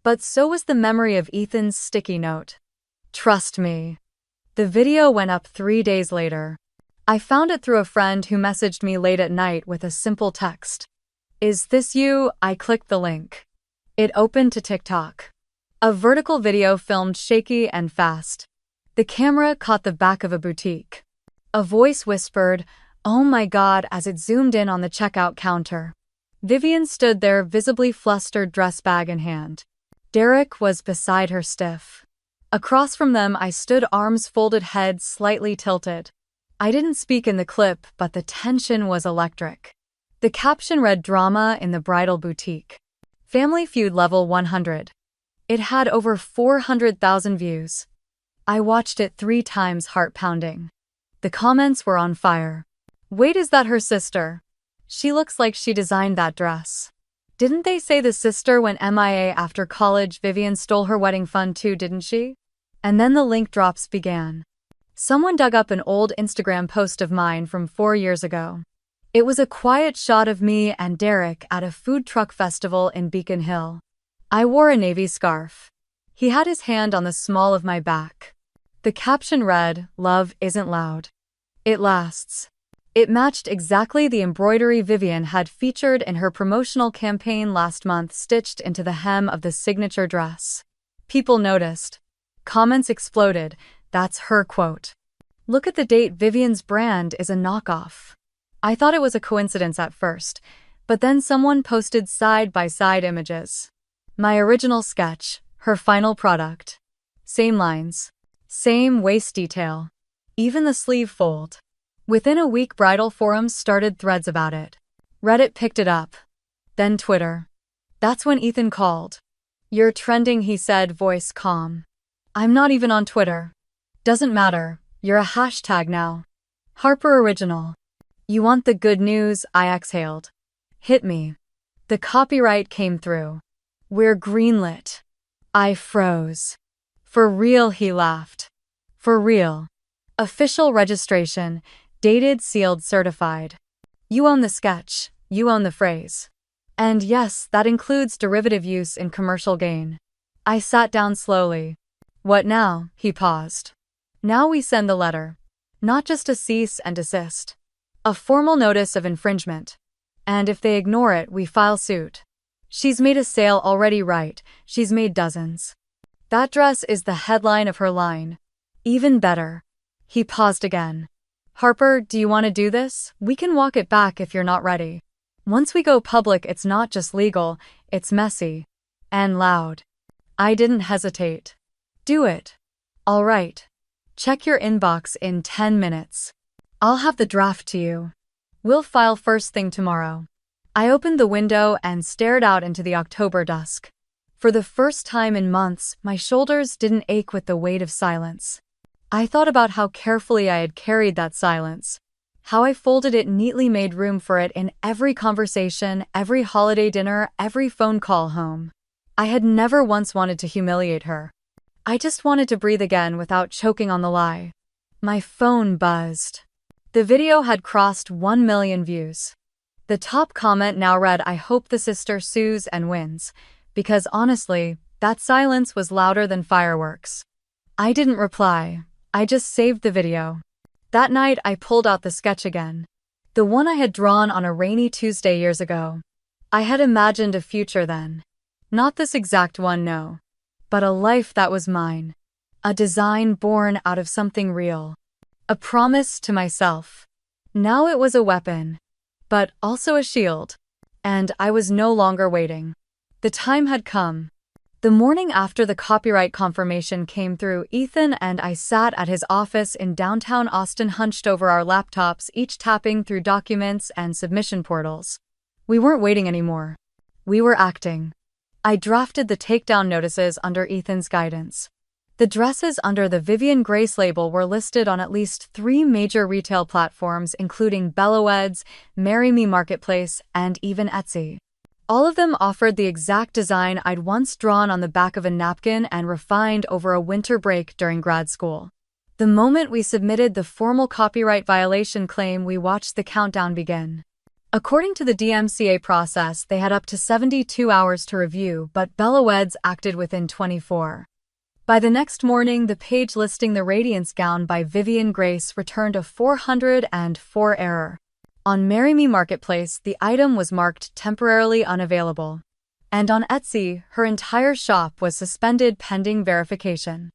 S1: But so was the memory of Ethan's sticky note. Trust me. The video went up 3 days later. I found it through a friend who messaged me late at night with a simple text. Is this you? I clicked the link. It opened to TikTok. A vertical video filmed shaky and fast. The camera caught the back of a boutique. A voice whispered, "Oh my God," as it zoomed in on the checkout counter. Vivian stood there, visibly flustered, dress bag in hand. Derek was beside her, stiff. Across from them, I stood, arms folded, head slightly tilted. I didn't speak in the clip, but the tension was electric. The caption read, "Drama in the Bridal Boutique. Family Feud level 100. It had over 400,000 views. I watched it 3 times, heart pounding. The comments were on fire. Wait, is that her sister? She looks like she designed that dress. Didn't they say the sister went MIA after college? Vivian stole her wedding fund too, didn't she? And then the link drops began. Someone dug up an old Instagram post of mine from 4 years ago. It was a quiet shot of me and Derek at a food truck festival in Beacon Hill. I wore a navy scarf. He had his hand on the small of my back. The caption read, "Love isn't loud. It lasts." It matched exactly the embroidery Vivian had featured in her promotional campaign last month, stitched into the hem of the signature dress. People noticed. Comments exploded. That's her quote. Look at the date. Vivian's brand is a knockoff. I thought it was a coincidence at first, but then someone posted side-by-side images. My original sketch, her final product. Same lines. Same waist detail. Even the sleeve fold. Within a week, bridal forums started threads about it. Reddit picked it up. Then Twitter. That's when Ethan called. "You're trending," he said, voice calm. "I'm not even on Twitter." "Doesn't matter. You're a hashtag now." Harper Original. "You want the good news?" I exhaled. "Hit me." The copyright came through. "We're greenlit." I froze. "For real?" he laughed. "For real. Official registration, dated, sealed, certified. You own the sketch, you own the phrase. And yes, that includes derivative use in commercial gain." I sat down slowly. "What now?" he paused. "Now we send the letter. Not just a cease and desist. A formal notice of infringement. And if they ignore it, we file suit. She's made a sale already, right? She's made dozens. That dress is the headline of her line. Even better." He paused again. "Harper, do you want to do this? We can walk it back if you're not ready. Once we go public, it's not just legal, it's messy. And loud." I didn't hesitate. "Do it." "All right. Check your inbox in 10 minutes. I'll have the draft to you. We'll file first thing tomorrow." I opened the window and stared out into the October dusk. For the first time in months, my shoulders didn't ache with the weight of silence. I thought about how carefully I had carried that silence. How I folded it neatly, made room for it in every conversation, every holiday dinner, every phone call home. I had never once wanted to humiliate her. I just wanted to breathe again without choking on the lie. My phone buzzed. The video had crossed 1 million views. The top comment now read, "I hope the sister sues and wins," because honestly, that silence was louder than fireworks. I didn't reply. I just saved the video. That night, I pulled out the sketch again. The one I had drawn on a rainy Tuesday years ago. I had imagined a future then. Not this exact one, no. But a life that was mine. A design born out of something real. A promise to myself. Now it was a weapon. But also a shield. And I was no longer waiting. The time had come. The morning after the copyright confirmation came through, Ethan and I sat at his office in downtown Austin, hunched over our laptops, each tapping through documents and submission portals. We weren't waiting anymore. We were acting. I drafted the takedown notices under Ethan's guidance. The dresses under the Vivian Grace label were listed on at least 3 major retail platforms, including Belloweds, Marry Me Marketplace, and even Etsy. All of them offered the exact design I'd once drawn on the back of a napkin and refined over a winter break during grad school. The moment we submitted the formal copyright violation claim, we watched the countdown begin. According to the DMCA process, they had up to 72 hours to review, but Belloweds acted within 24. By the next morning, the page listing the Radiance gown by Vivian Grace returned a 404 error. On Marry Me Marketplace, the item was marked temporarily unavailable. And on Etsy, her entire shop was suspended pending verification.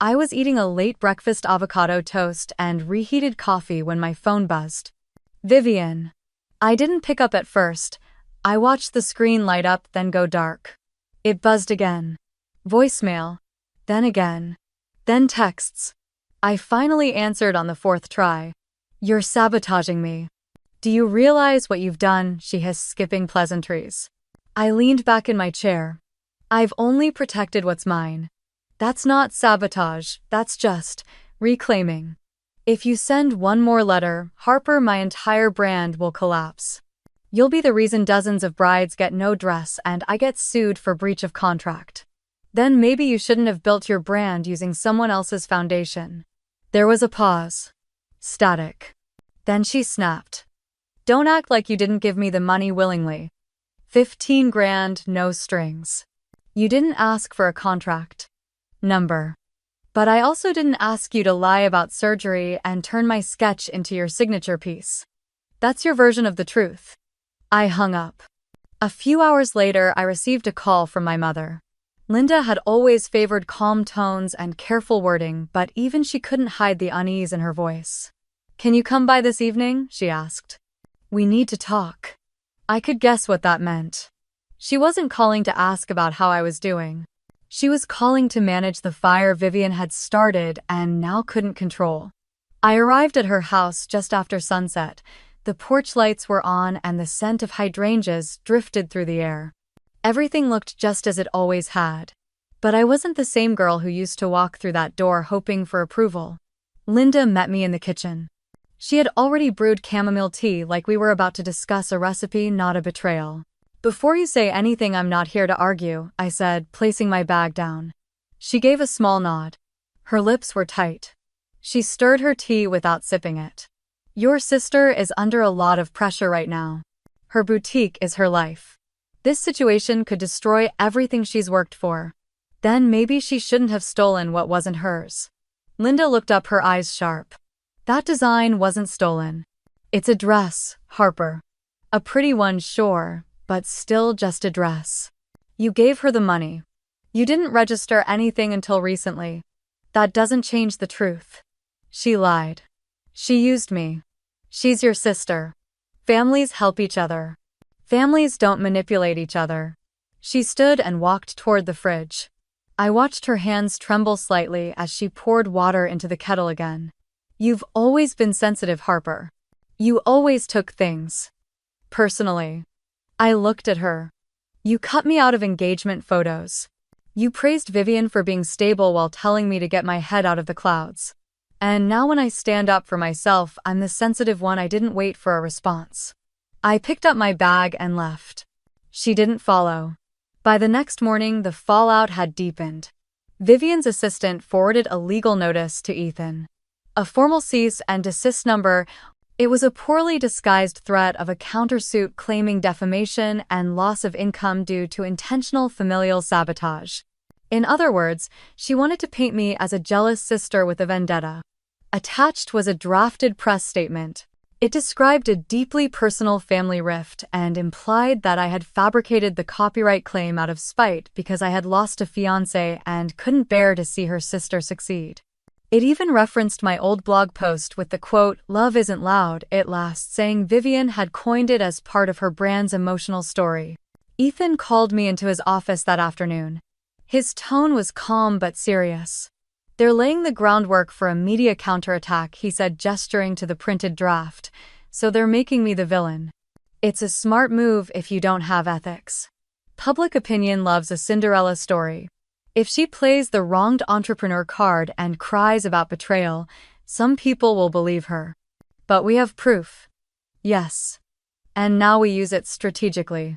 S1: I was eating a late breakfast avocado toast and reheated coffee when my phone buzzed. "Vivian." I didn't pick up at first. I watched the screen light up, then go dark. It buzzed again. Voicemail. Then again. Then texts. I finally answered on the 4th try. "You're sabotaging me. Do you realize what you've done?" she hissed, skipping pleasantries. I leaned back in my chair. "I've only protected what's mine. That's not sabotage, that's just reclaiming. If you send one more letter, Harper, my entire brand will collapse. You'll be the reason dozens of brides get no dress and I get sued for breach of contract." Then maybe you shouldn't have built your brand using someone else's foundation. There was a pause. Static. Then she snapped. Don't act like you didn't give me the money willingly. 15 grand, no strings. You didn't ask for a contract number. But I also didn't ask you to lie about surgery and turn my sketch into your signature piece. That's your version of the truth. I hung up. A few hours later, I received a call from my mother. Linda had always favored calm tones and careful wording, but even she couldn't hide the unease in her voice. Can you come by this evening? She asked. We need to talk. I could guess what that meant. She wasn't calling to ask about how I was doing. She was calling to manage the fire Vivian had started and now couldn't control. I arrived at her house just after sunset. The porch lights were on and the scent of hydrangeas drifted through the air. Everything looked just as it always had. But I wasn't the same girl who used to walk through that door hoping for approval. Linda met me in the kitchen. She had already brewed chamomile tea like we were about to discuss a recipe, not a betrayal. Before you say anything, I'm not here to argue, I said, placing my bag down. She gave a small nod. Her lips were tight. She stirred her tea without sipping it. Your sister is under a lot of pressure right now. Her boutique is her life. This situation could destroy everything she's worked for. Then maybe she shouldn't have stolen what wasn't hers. Linda looked up, her eyes sharp. That design wasn't stolen. It's a dress, Harper. A pretty one, sure, but still just a dress. You gave her the money. You didn't register anything until recently. That doesn't change the truth. She lied. She used me. She's your sister. Families help each other. Families don't manipulate each other. She stood and walked toward the fridge. I watched her hands tremble slightly as she poured water into the kettle again. You've always been sensitive, Harper. You always took things personally. I looked at her. You cut me out of engagement photos. You praised Vivian for being stable while telling me to get my head out of the clouds. And now when I stand up for myself, I'm the sensitive one. I didn't wait for a response. I picked up my bag and left. She didn't follow. By the next morning, the fallout had deepened. Vivian's assistant forwarded a legal notice to Ethan. A formal cease and desist number. It was a poorly disguised threat of a countersuit claiming defamation and loss of income due to intentional familial sabotage. In other words, she wanted to paint me as a jealous sister with a vendetta. Attached was a drafted press statement. It described a deeply personal family rift and implied that I had fabricated the copyright claim out of spite because I had lost a fiancé and couldn't bear to see her sister succeed. It even referenced my old blog post with the quote, "Love isn't loud, it lasts," saying Vivian had coined it as part of her brand's emotional story. Ethan called me into his office that afternoon. His tone was calm but serious. They're laying the groundwork for a media counterattack, he said, gesturing to the printed draft. So they're making me the villain. It's a smart move if you don't have ethics. Public opinion loves a Cinderella story. If she plays the wronged entrepreneur card and cries about betrayal, some people will believe her. But we have proof. Yes. And now we use it strategically.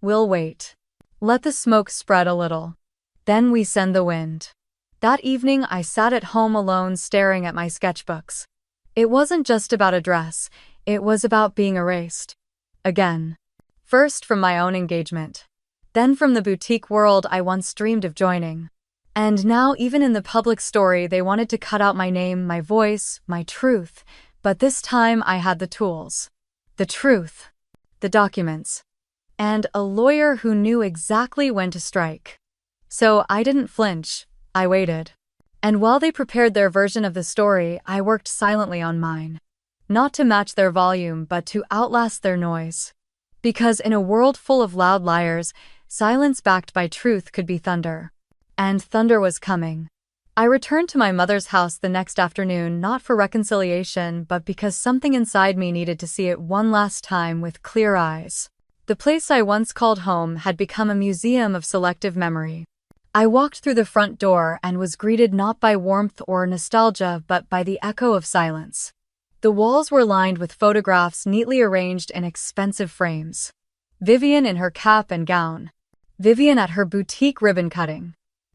S1: We'll wait. Let the smoke spread a little. Then we send the wind. That evening, I sat at home alone staring at my sketchbooks. It wasn't just about a dress, it was about being erased. Again. First from my own engagement. Then from the boutique world I once dreamed of joining. And now, even in the public story, they wanted to cut out my name, my voice, my truth. But this time I had the tools. The truth. The documents. And a lawyer who knew exactly when to strike. So I didn't flinch, I waited. And while they prepared their version of the story, I worked silently on mine. Not to match their volume, but to outlast their noise. Because in a world full of loud liars, silence backed by truth could be thunder. And thunder was coming. I returned to my mother's house the next afternoon, not for reconciliation, but because something inside me needed to see it one last time with clear eyes. The place I once called home had become a museum of selective memory. I walked through the front door and was greeted not by warmth or nostalgia, but by the echo of silence. The walls were lined with photographs neatly arranged in expensive frames. Vivian in her cap and gown. Vivian at her boutique ribbon cutting.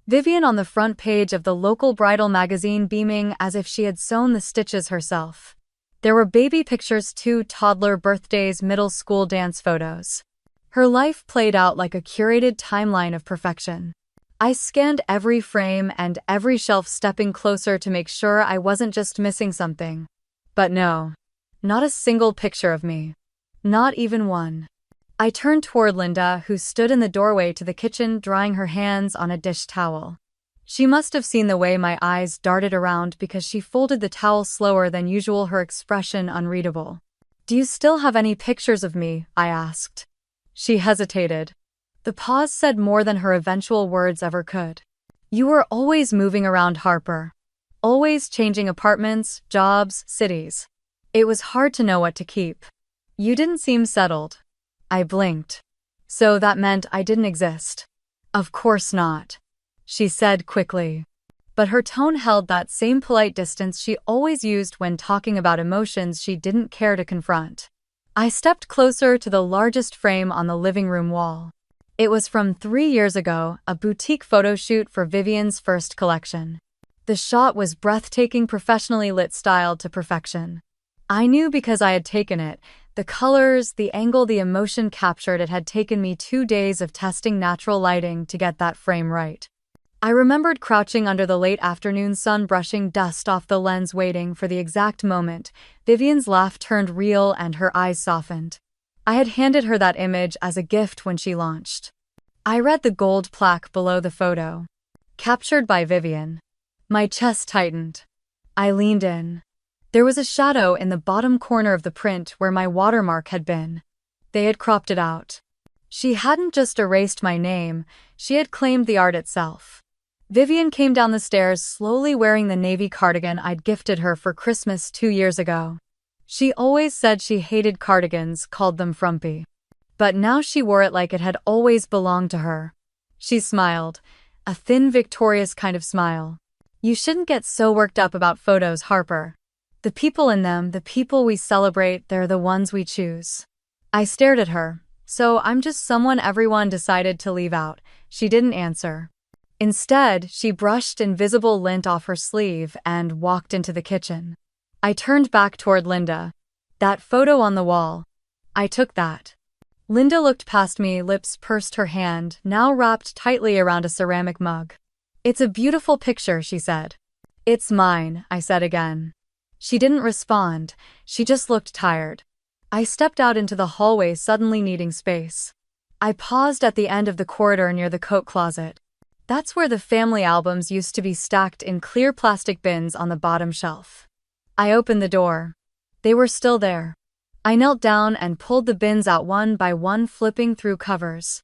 S1: Vivian on the front page of the local bridal magazine beaming as if she had sewn the stitches herself. There were baby pictures too, toddler birthdays, middle school dance photos. Her life played out like a curated timeline of perfection. I scanned every frame and every shelf, stepping closer to make sure I wasn't just missing something. But no. Not a single picture of me. Not even one. I turned toward Linda, who stood in the doorway to the kitchen drying her hands on a dish towel. She must have seen the way my eyes darted around because she folded the towel slower than usual, her expression unreadable. "Do you still have any pictures of me?" I asked. She hesitated. The pause said more than her eventual words ever could. "You were always moving around, Harper. Always changing apartments, jobs, cities. It was hard to know what to keep. You didn't seem settled." I blinked. "So that meant I didn't exist?" "Of course not," she said quickly. But her tone held that same polite distance she always used when talking about emotions she didn't care to confront. I stepped closer to the largest frame on the living room wall. It was from 3 years ago, a boutique photo shoot for Vivian's first collection. The shot was breathtaking, professionally lit, styled to perfection. I knew because I had taken it. The colors, the angle, the emotion captured. It had taken me 2 days of testing natural lighting to get that frame right. I remembered crouching under the late afternoon sun, brushing dust off the lens, waiting for the exact moment. Vivian's laugh turned real and her eyes softened. I had handed her that image as a gift when she launched. I read the gold plaque below the photo. "Captured by Vivian." My chest tightened. I leaned in. There was a shadow in the bottom corner of the print where my watermark had been. They had cropped it out. She hadn't just erased my name, she had claimed the art itself. Vivian came down the stairs slowly, wearing the navy cardigan I'd gifted her for Christmas 2 years ago. She always said she hated cardigans, called them frumpy. But now she wore it like it had always belonged to her. She smiled, a thin, victorious kind of smile. "You shouldn't get so worked up about photos, Harper. The people in them, the people we celebrate, they're the ones we choose." I stared at her. "So I'm just someone everyone decided to leave out?" She didn't answer. Instead, she brushed invisible lint off her sleeve and walked into the kitchen. I turned back toward Linda. "That photo on the wall. I took that." Linda looked past me, lips pursed, her hand now wrapped tightly around a ceramic mug. "It's a beautiful picture," she said. "It's mine," I said again. She didn't respond, she just looked tired. I stepped out into the hallway, suddenly needing space. I paused at the end of the corridor near the coat closet. That's where the family albums used to be, stacked in clear plastic bins on the bottom shelf. I opened the door. They were still there. I knelt down and pulled the bins out one by one, flipping through covers.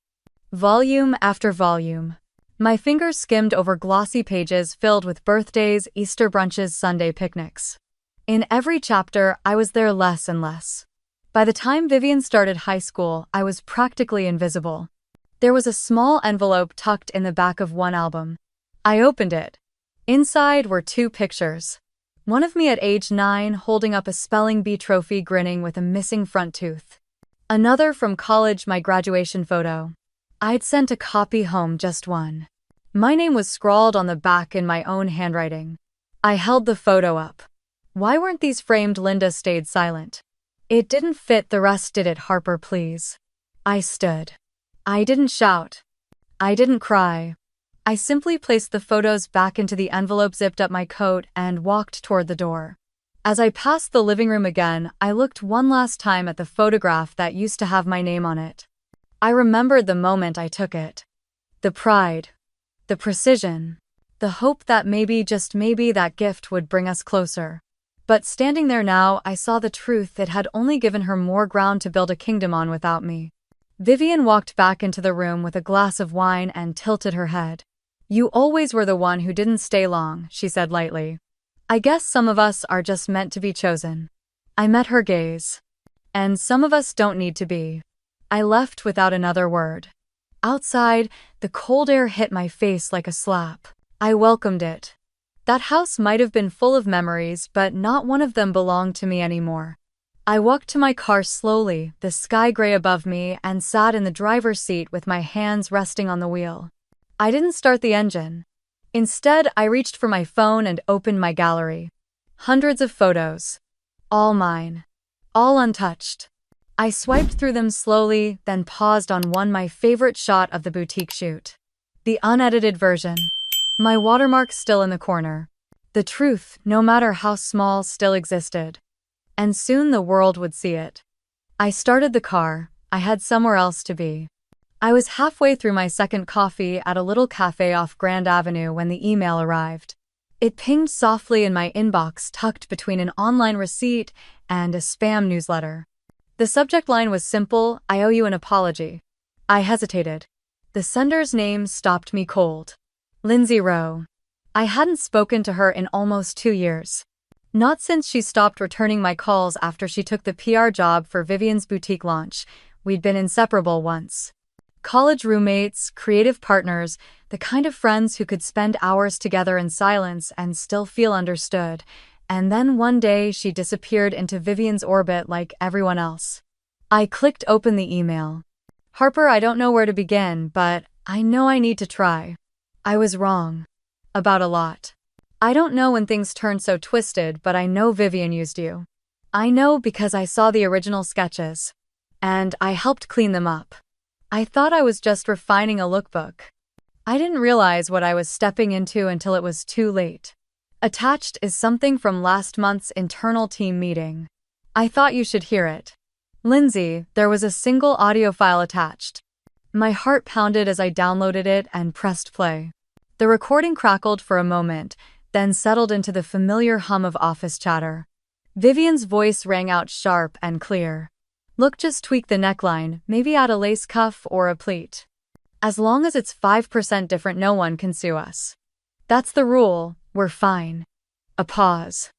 S1: Volume after volume. My fingers skimmed over glossy pages filled with birthdays, Easter brunches, Sunday picnics. In every chapter, I was there less and less. By the time Vivian started high school, I was practically invisible. There was a small envelope tucked in the back of one album. I opened it. Inside were 2 pictures. One of me at age 9 holding up a spelling bee trophy, grinning with a missing front tooth. Another from college, my graduation photo. I'd sent a copy home, just one. My name was scrawled on the back in my own handwriting. I held the photo up. "Why weren't these framed?" Linda stayed silent. "It didn't fit the rest, did it, Harper, please?" I stood. I didn't shout. I didn't cry. I simply placed the photos back into the envelope, zipped up my coat, and walked toward the door. As I passed the living room again, I looked one last time at the photograph that used to have my name on it. I remembered the moment I took it. The pride. The precision. The hope that maybe, just maybe, that gift would bring us closer. But standing there now, I saw the truth. It had only given her more ground to build a kingdom on without me. Vivian walked back into the room with a glass of wine and tilted her head. "You always were the one who didn't stay long," she said lightly. "I guess some of us are just meant to be chosen." I met her gaze. "And some of us don't need to be." I left without another word. Outside, the cold air hit my face like a slap. I welcomed it. That house might have been full of memories, but not one of them belonged to me anymore. I walked to my car slowly, the sky gray above me, and sat in the driver's seat with my hands resting on the wheel. I didn't start the engine. Instead, I reached for my phone and opened my gallery. Hundreds of photos. All mine. All untouched. I swiped through them slowly, then paused on one my favorite shot of the boutique shoot. The unedited version. My watermark still in the corner. The truth, no matter how small, still existed. And soon the world would see it. I started the car. I had somewhere else to be. I was halfway through my second coffee at a little cafe off Grand Avenue when the email arrived. It pinged softly in my inbox, tucked between an online receipt and a spam newsletter. The subject line was simple: I owe you an apology. I hesitated. The sender's name stopped me cold. Lindsay Rowe. I hadn't spoken to her in almost 2 years. Not since she stopped returning my calls after she took the PR job for Vivian's boutique launch. We'd been inseparable once. College roommates, creative partners, the kind of friends who could spend hours together in silence and still feel understood. And then one day she disappeared into Vivian's orbit like everyone else. I clicked open the email. Harper, I don't know where to begin, but I know I need to try. I was wrong. About a lot. I don't know when things turned so twisted, but I know Vivian used you. I know because I saw the original sketches. And I helped clean them up. I thought I was just refining a lookbook. I didn't realize what I was stepping into until it was too late. Attached is something from last month's internal team meeting. I thought you should hear it. Lindsay, there was a single audio file attached. My heart pounded as I downloaded it and pressed play. The recording crackled for a moment, then settled into the familiar hum of office chatter. Vivian's voice rang out sharp and clear. Look, just tweak the neckline, maybe add a lace cuff or a pleat. As long as it's 5% different, no one can sue us. That's the rule, we're fine. A pause.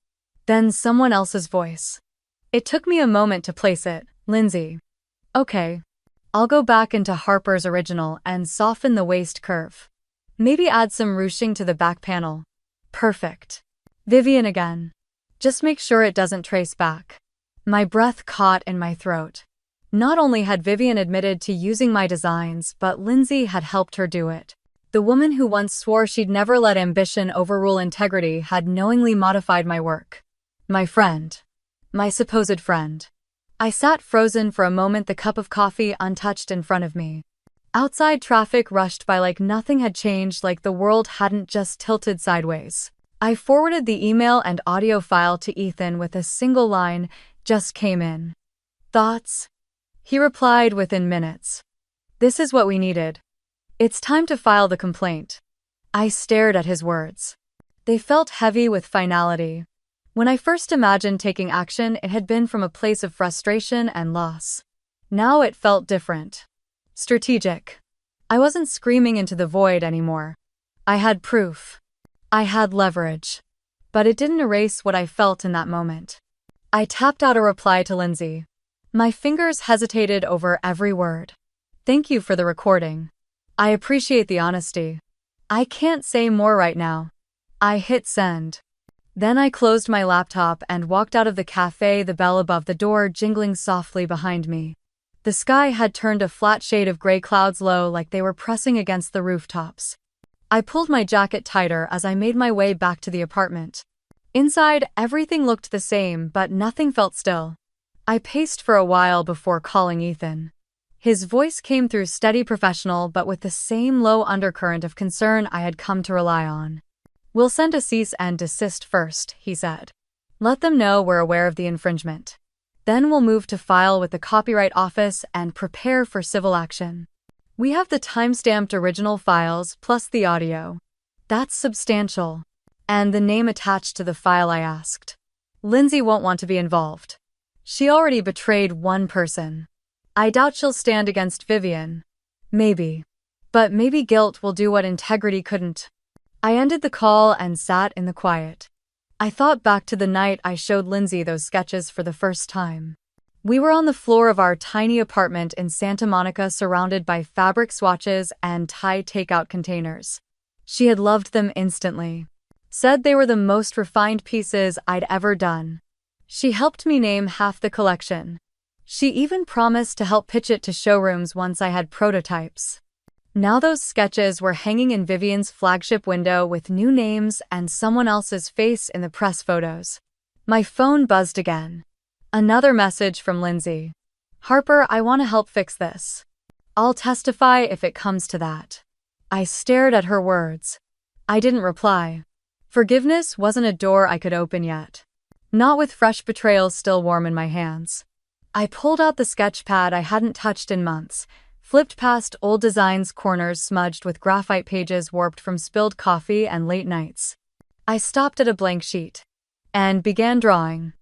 S1: Then someone else's voice. It took me a moment to place it. Lindsay. Okay. I'll go back into Harper's original and soften the waist curve. Maybe add some ruching to the back panel. Perfect. Vivian again. Just make sure it doesn't trace back. My breath caught in my throat. Not only had Vivian admitted to using my designs, but Lindsay had helped her do it. The woman who once swore she'd never let ambition overrule integrity had knowingly modified my work. My friend. My supposed friend. I sat frozen for a moment, the cup of coffee untouched in front of me. Outside traffic rushed by like nothing had changed, like the world hadn't just tilted sideways. I forwarded the email and audio file to Ethan with a single line: just came in. Thoughts? He replied within minutes. This is what we needed. It's time to file the complaint. I stared at his words. They felt heavy with finality. When I first imagined taking action, it had been from a place of frustration and loss. Now it felt different. Strategic. I wasn't screaming into the void anymore. I had proof. I had leverage. But it didn't erase what I felt in that moment. I tapped out a reply to Lindsay. My fingers hesitated over every word. Thank you for the recording. I appreciate the honesty. I can't say more right now. I hit send. Then I closed my laptop and walked out of the cafe, the bell above the door jingling softly behind me. The sky had turned a flat shade of gray, clouds low like they were pressing against the rooftops. I pulled my jacket tighter as I made my way back to the apartment. Inside, everything looked the same, but nothing felt still. I paced for a while before calling Ethan. His voice came through steady, professional, but with the same low undercurrent of concern I had come to rely on. We'll send a cease and desist first, he said. Let them know we're aware of the infringement. Then we'll move to file with the Copyright Office and prepare for civil action. We have the time-stamped original files plus the audio. That's substantial. And the name attached to the file, I asked. Lindsay won't want to be involved. She already betrayed one person. I doubt she'll stand against Vivian. Maybe. But maybe guilt will do what integrity couldn't. I ended the call and sat in the quiet. I thought back to the night I showed Lindsay those sketches for the first time. We were on the floor of our tiny apartment in Santa Monica, surrounded by fabric swatches and Thai takeout containers. She had loved them instantly. Said they were the most refined pieces I'd ever done. She helped me name half the collection. She even promised to help pitch it to showrooms once I had prototypes. Now those sketches were hanging in Vivian's flagship window with new names and someone else's face in the press photos. My phone buzzed again. Another message from Lindsay. "Harper, I want to help fix this. I'll testify if it comes to that." I stared at her words. I didn't reply. Forgiveness wasn't a door I could open yet. Not with fresh betrayal still warm in my hands. I pulled out the sketch pad I hadn't touched in months, flipped past old designs, corners smudged with graphite, pages warped from spilled coffee and late nights. I stopped at a blank sheet and began drawing.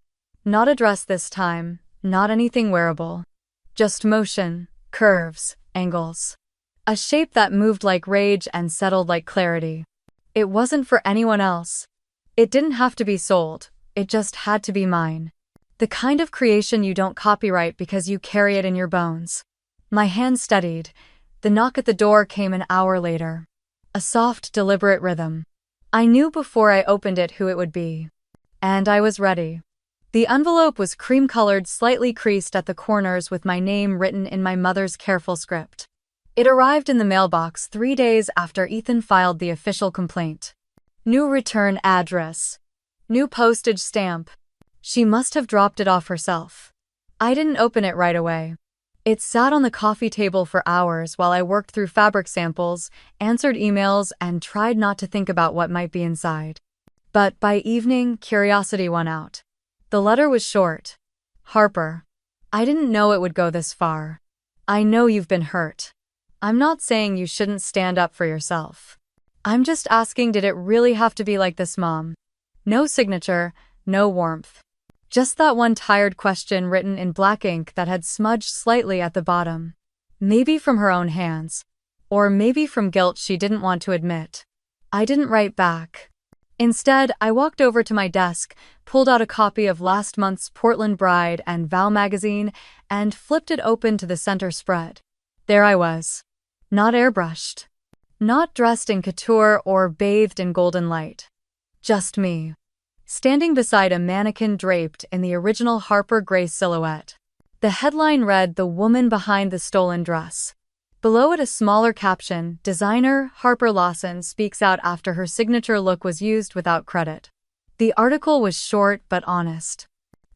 S1: Not a dress this time, not anything wearable. Just motion, curves, angles. A shape that moved like rage and settled like clarity. It wasn't for anyone else. It didn't have to be sold, it just had to be mine. The kind of creation you don't copyright because you carry it in your bones. My hand steadied. The knock at the door came an hour later. A soft, deliberate rhythm. I knew before I opened it who it would be. And I was ready. The envelope was cream-colored, slightly creased at the corners with my name written in my mother's careful script. It arrived in the mailbox 3 days after Ethan filed the official complaint. New return address. New postage stamp. She must have dropped it off herself. I didn't open it right away. It sat on the coffee table for hours while I worked through fabric samples, answered emails, and tried not to think about what might be inside. But by evening, curiosity won out. The letter was short. "Harper, I didn't know it would go this far. I know you've been hurt. I'm not saying you shouldn't stand up for yourself. I'm just asking, did it really have to be like this, Mom?" No signature, no warmth. Just that one tired question written in black ink that had smudged slightly at the bottom. Maybe from her own hands. Or maybe from guilt she didn't want to admit. I didn't write back. Instead, I walked over to my desk, pulled out a copy of last month's Portland Bride and Vow magazine, and flipped it open to the center spread. There I was. Not airbrushed. Not dressed in couture or bathed in golden light. Just me. Standing beside a mannequin draped in the original Harper Gray silhouette. The headline read, "The Woman Behind the Stolen Dress." Below it a smaller caption, "Designer Harper Lawson speaks out after her signature look was used without credit." The article was short but honest.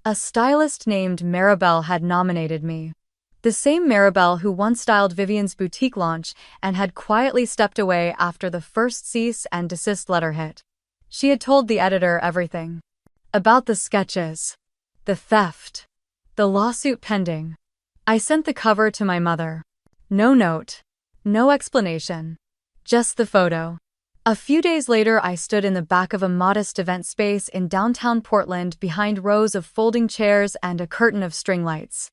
S1: A stylist named Maribel had nominated me. The same Maribel who once styled Vivian's boutique launch and had quietly stepped away after the first cease and desist letter hit. She had told the editor everything. About the sketches. The theft. The lawsuit pending. I sent the cover to my mother. No note. No explanation. Just the photo. A few days later I stood in the back of a modest event space in downtown Portland behind rows of folding chairs and a curtain of string lights.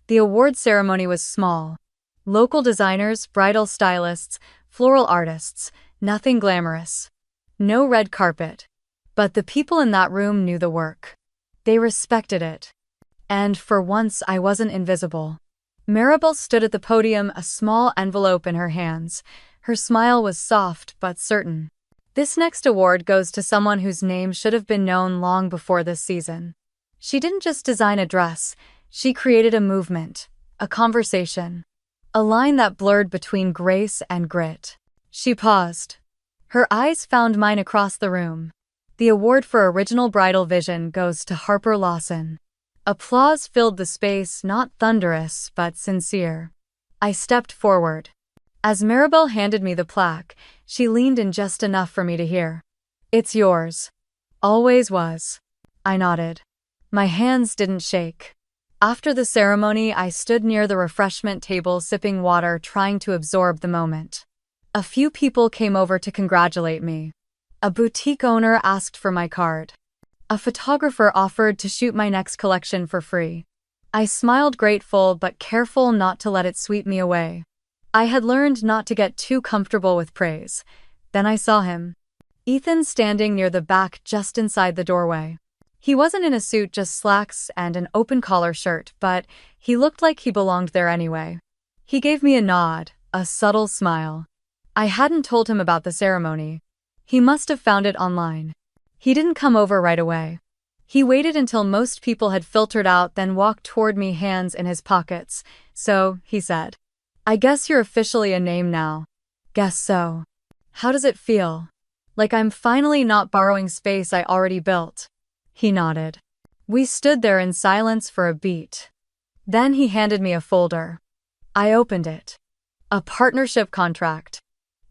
S1: The award ceremony was small. Local designers, bridal stylists, floral artists, nothing glamorous. No red carpet. But the people in that room knew the work. They respected it. And for once I wasn't invisible. Maribel stood at the podium, a small envelope in her hands. Her smile was soft but certain. "This next award goes to someone whose name should have been known long before this season. She didn't just design a dress, she created a movement, a conversation. A line that blurred between grace and grit." She paused. Her eyes found mine across the room. "The award for original bridal vision goes to Harper Lawson." Applause filled the space, not thunderous, but sincere. I stepped forward. As Maribel handed me the plaque, she leaned in just enough for me to hear. "It's yours. Always was." I nodded. My hands didn't shake. After the ceremony, I stood near the refreshment table sipping water, trying to absorb the moment. A few people came over to congratulate me. A boutique owner asked for my card. A photographer offered to shoot my next collection for free. I smiled, grateful but careful not to let it sweep me away. I had learned not to get too comfortable with praise. Then I saw him. Ethan standing near the back just inside the doorway. He wasn't in a suit, just slacks and an open-collar shirt, but he looked like he belonged there anyway. He gave me a nod, a subtle smile. I hadn't told him about the ceremony. He must have found it online. He didn't come over right away. He waited until most people had filtered out, then walked toward me, hands in his pockets. "So," he said, "I guess you're officially a name now." Guess so. How does it feel? Like I'm finally not borrowing space I already built. He nodded. We stood there in silence for a beat. Then he handed me a folder. I opened it. A partnership contract.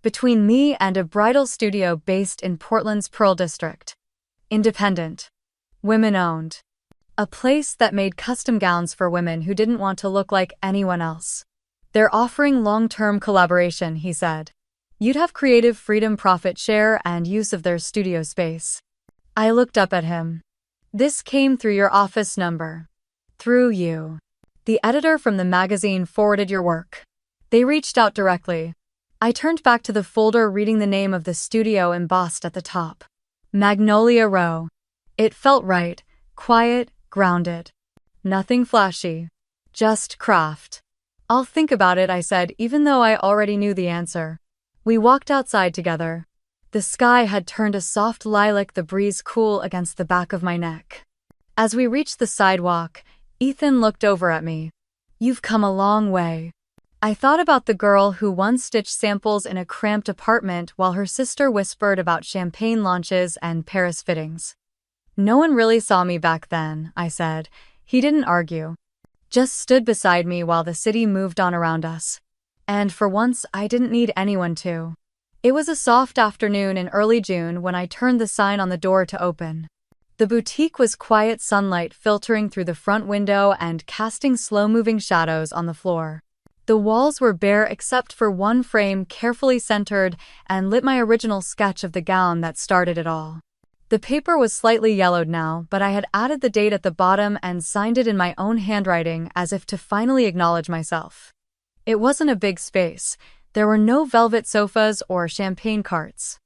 S1: Between me and a bridal studio based in Portland's Pearl District. Independent. Women-owned. A place that made custom gowns for women who didn't want to look like anyone else. They're offering long-term collaboration, he said. You'd have creative freedom, profit share, and use of their studio space. I looked up at him. This came through your office number. Through you. The editor from the magazine forwarded your work. They reached out directly. I turned back to the folder, reading the name of the studio embossed at the top. Magnolia Row. It felt right, quiet, grounded. Nothing flashy. Just craft. I'll think about it, I said, even though I already knew the answer. We walked outside together. The sky had turned a soft lilac, the breeze cool against the back of my neck. As we reached the sidewalk, Ethan looked over at me. You've come a long way. I thought about the girl who once stitched samples in a cramped apartment while her sister whispered about champagne launches and Paris fittings. No one really saw me back then, I said. He didn't argue. Just stood beside me while the city moved on around us. And for once, I didn't need anyone to. It was a soft afternoon in early June when I turned the sign on the door to open. The boutique was quiet, sunlight filtering through the front window and casting slow-moving shadows on the floor. The walls were bare except for one frame carefully centered and lit, my original sketch of the gown that started it all. The paper was slightly yellowed now, but I had added the date at the bottom and signed it in my own handwriting as if to finally acknowledge myself. It wasn't a big space. There were no velvet sofas or champagne carts.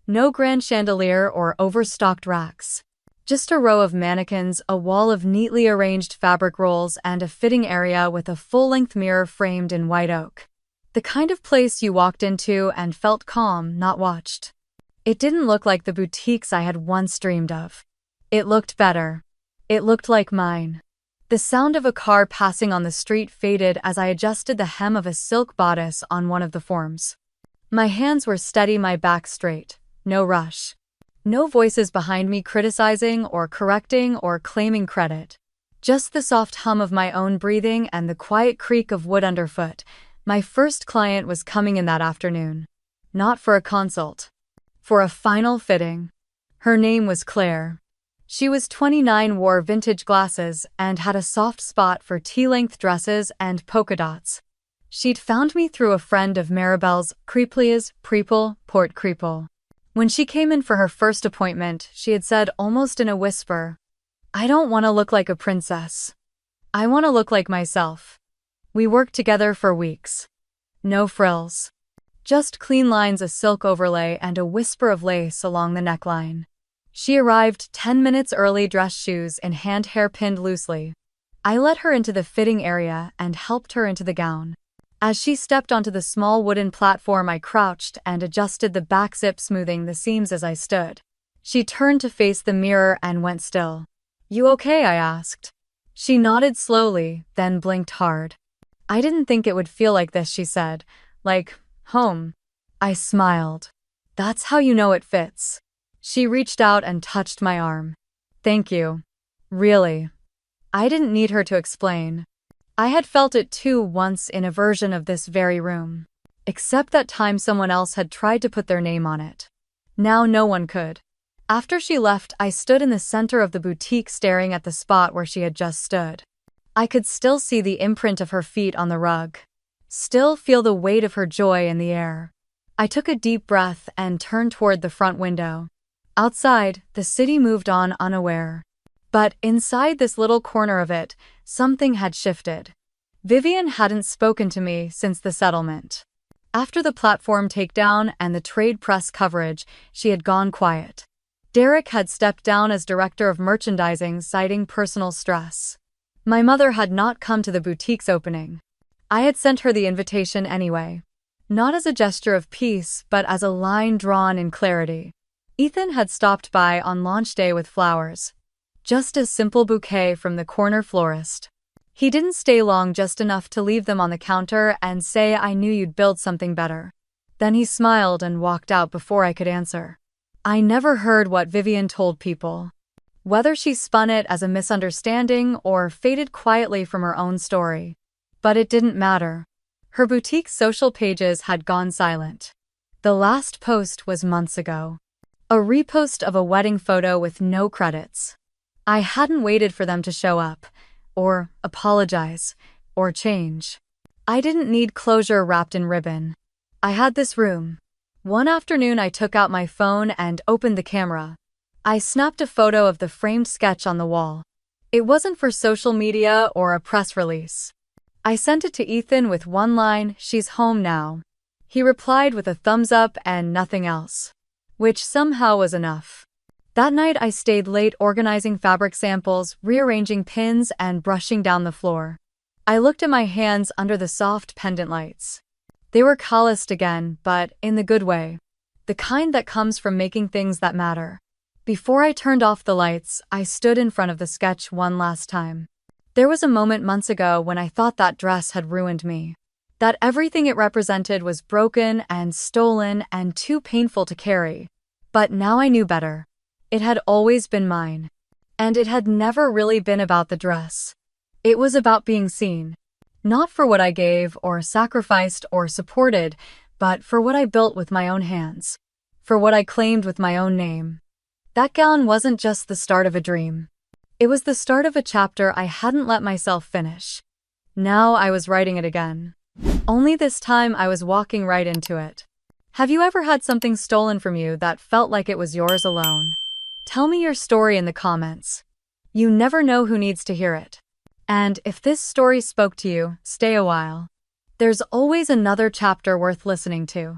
S1: No grand chandelier or overstocked racks. Just a row of mannequins, a wall of neatly arranged fabric rolls, and a fitting area with a full-length mirror framed in white oak. The kind of place you walked into and felt calm, not watched. It didn't look like the boutiques I had once dreamed of. It looked better. It looked like mine. The sound of a car passing on the street faded as I adjusted the hem of a silk bodice on one of the forms. My hands were steady, my back straight. No rush. No voices behind me criticizing or correcting or claiming credit. Just the soft hum of my own breathing and the quiet creak of wood underfoot. My first client was coming in that afternoon. Not for a consult. For a final fitting. Her name was Claire. She was 29, wore vintage glasses, and had a soft spot for tea-length dresses and polka dots. She'd found me through a friend of Maribel's, Creeplia's, Preeple, Port Creeple. When she came in for her first appointment, she had said almost in a whisper, I don't want to look like a princess. I want to look like myself. We worked together for weeks. No frills. Just clean lines, a silk overlay, and a whisper of lace along the neckline. She arrived 10 minutes early, dress shoes in hand, hair pinned loosely. I led her into the fitting area and helped her into the gown. As she stepped onto the small wooden platform, I crouched and adjusted the back zip, smoothing the seams as I stood. She turned to face the mirror and went still. You okay? I asked. She nodded slowly, then blinked hard. I didn't think it would feel like this, she said. Like home. I smiled. That's how you know it fits. She reached out and touched my arm. Thank you. Really. I didn't need her to explain. I had felt it too once in a version of this very room. Except that time someone else had tried to put their name on it. Now no one could. After she left, I stood in the center of the boutique staring at the spot where she had just stood. I could still see the imprint of her feet on the rug. Still feel the weight of her joy in the air. I took a deep breath and turned toward the front window. Outside, the city moved on unaware. But inside this little corner of it, something had shifted. Vivian hadn't spoken to me since the settlement. After the platform takedown and the trade press coverage, she had gone quiet. Derek had stepped down as director of merchandising, citing personal stress. My mother had not come to the boutique's opening. I had sent her the invitation anyway. Not as a gesture of peace, but as a line drawn in clarity. Ethan had stopped by on launch day with flowers. Just a simple bouquet from the corner florist. He didn't stay long, just enough to leave them on the counter and say, I knew you'd build something better. Then he smiled and walked out before I could answer. I never heard what Vivian told people. Whether she spun it as a misunderstanding or faded quietly from her own story. But it didn't matter. Her boutique's social pages had gone silent. The last post was months ago. A repost of a wedding photo with no credits. I hadn't waited for them to show up, or apologize, or change. I didn't need closure wrapped in ribbon. I had this room. One afternoon I took out my phone and opened the camera. I snapped a photo of the framed sketch on the wall. It wasn't for social media or a press release. I sent it to Ethan with one line, "She's home now." He replied with a thumbs up and nothing else. Which somehow was enough. That night I stayed late organizing fabric samples, rearranging pins, and brushing down the floor. I looked at my hands under the soft pendant lights. They were calloused again, but in the good way. The kind that comes from making things that matter. Before I turned off the lights, I stood in front of the sketch one last time. There was a moment months ago when I thought that dress had ruined me. That everything it represented was broken and stolen and too painful to carry. But now I knew better. It had always been mine. And it had never really been about the dress. It was about being seen. Not for what I gave or sacrificed or supported, but for what I built with my own hands. For what I claimed with my own name. That gown wasn't just the start of a dream. It was the start of a chapter I hadn't let myself finish. Now I was writing it again. Only this time I was walking right into it. Have you ever had something stolen from you that felt like it was yours alone? Tell me your story in the comments. You never know who needs to hear it. And if this story spoke to you, stay a while. There's always another chapter worth listening to.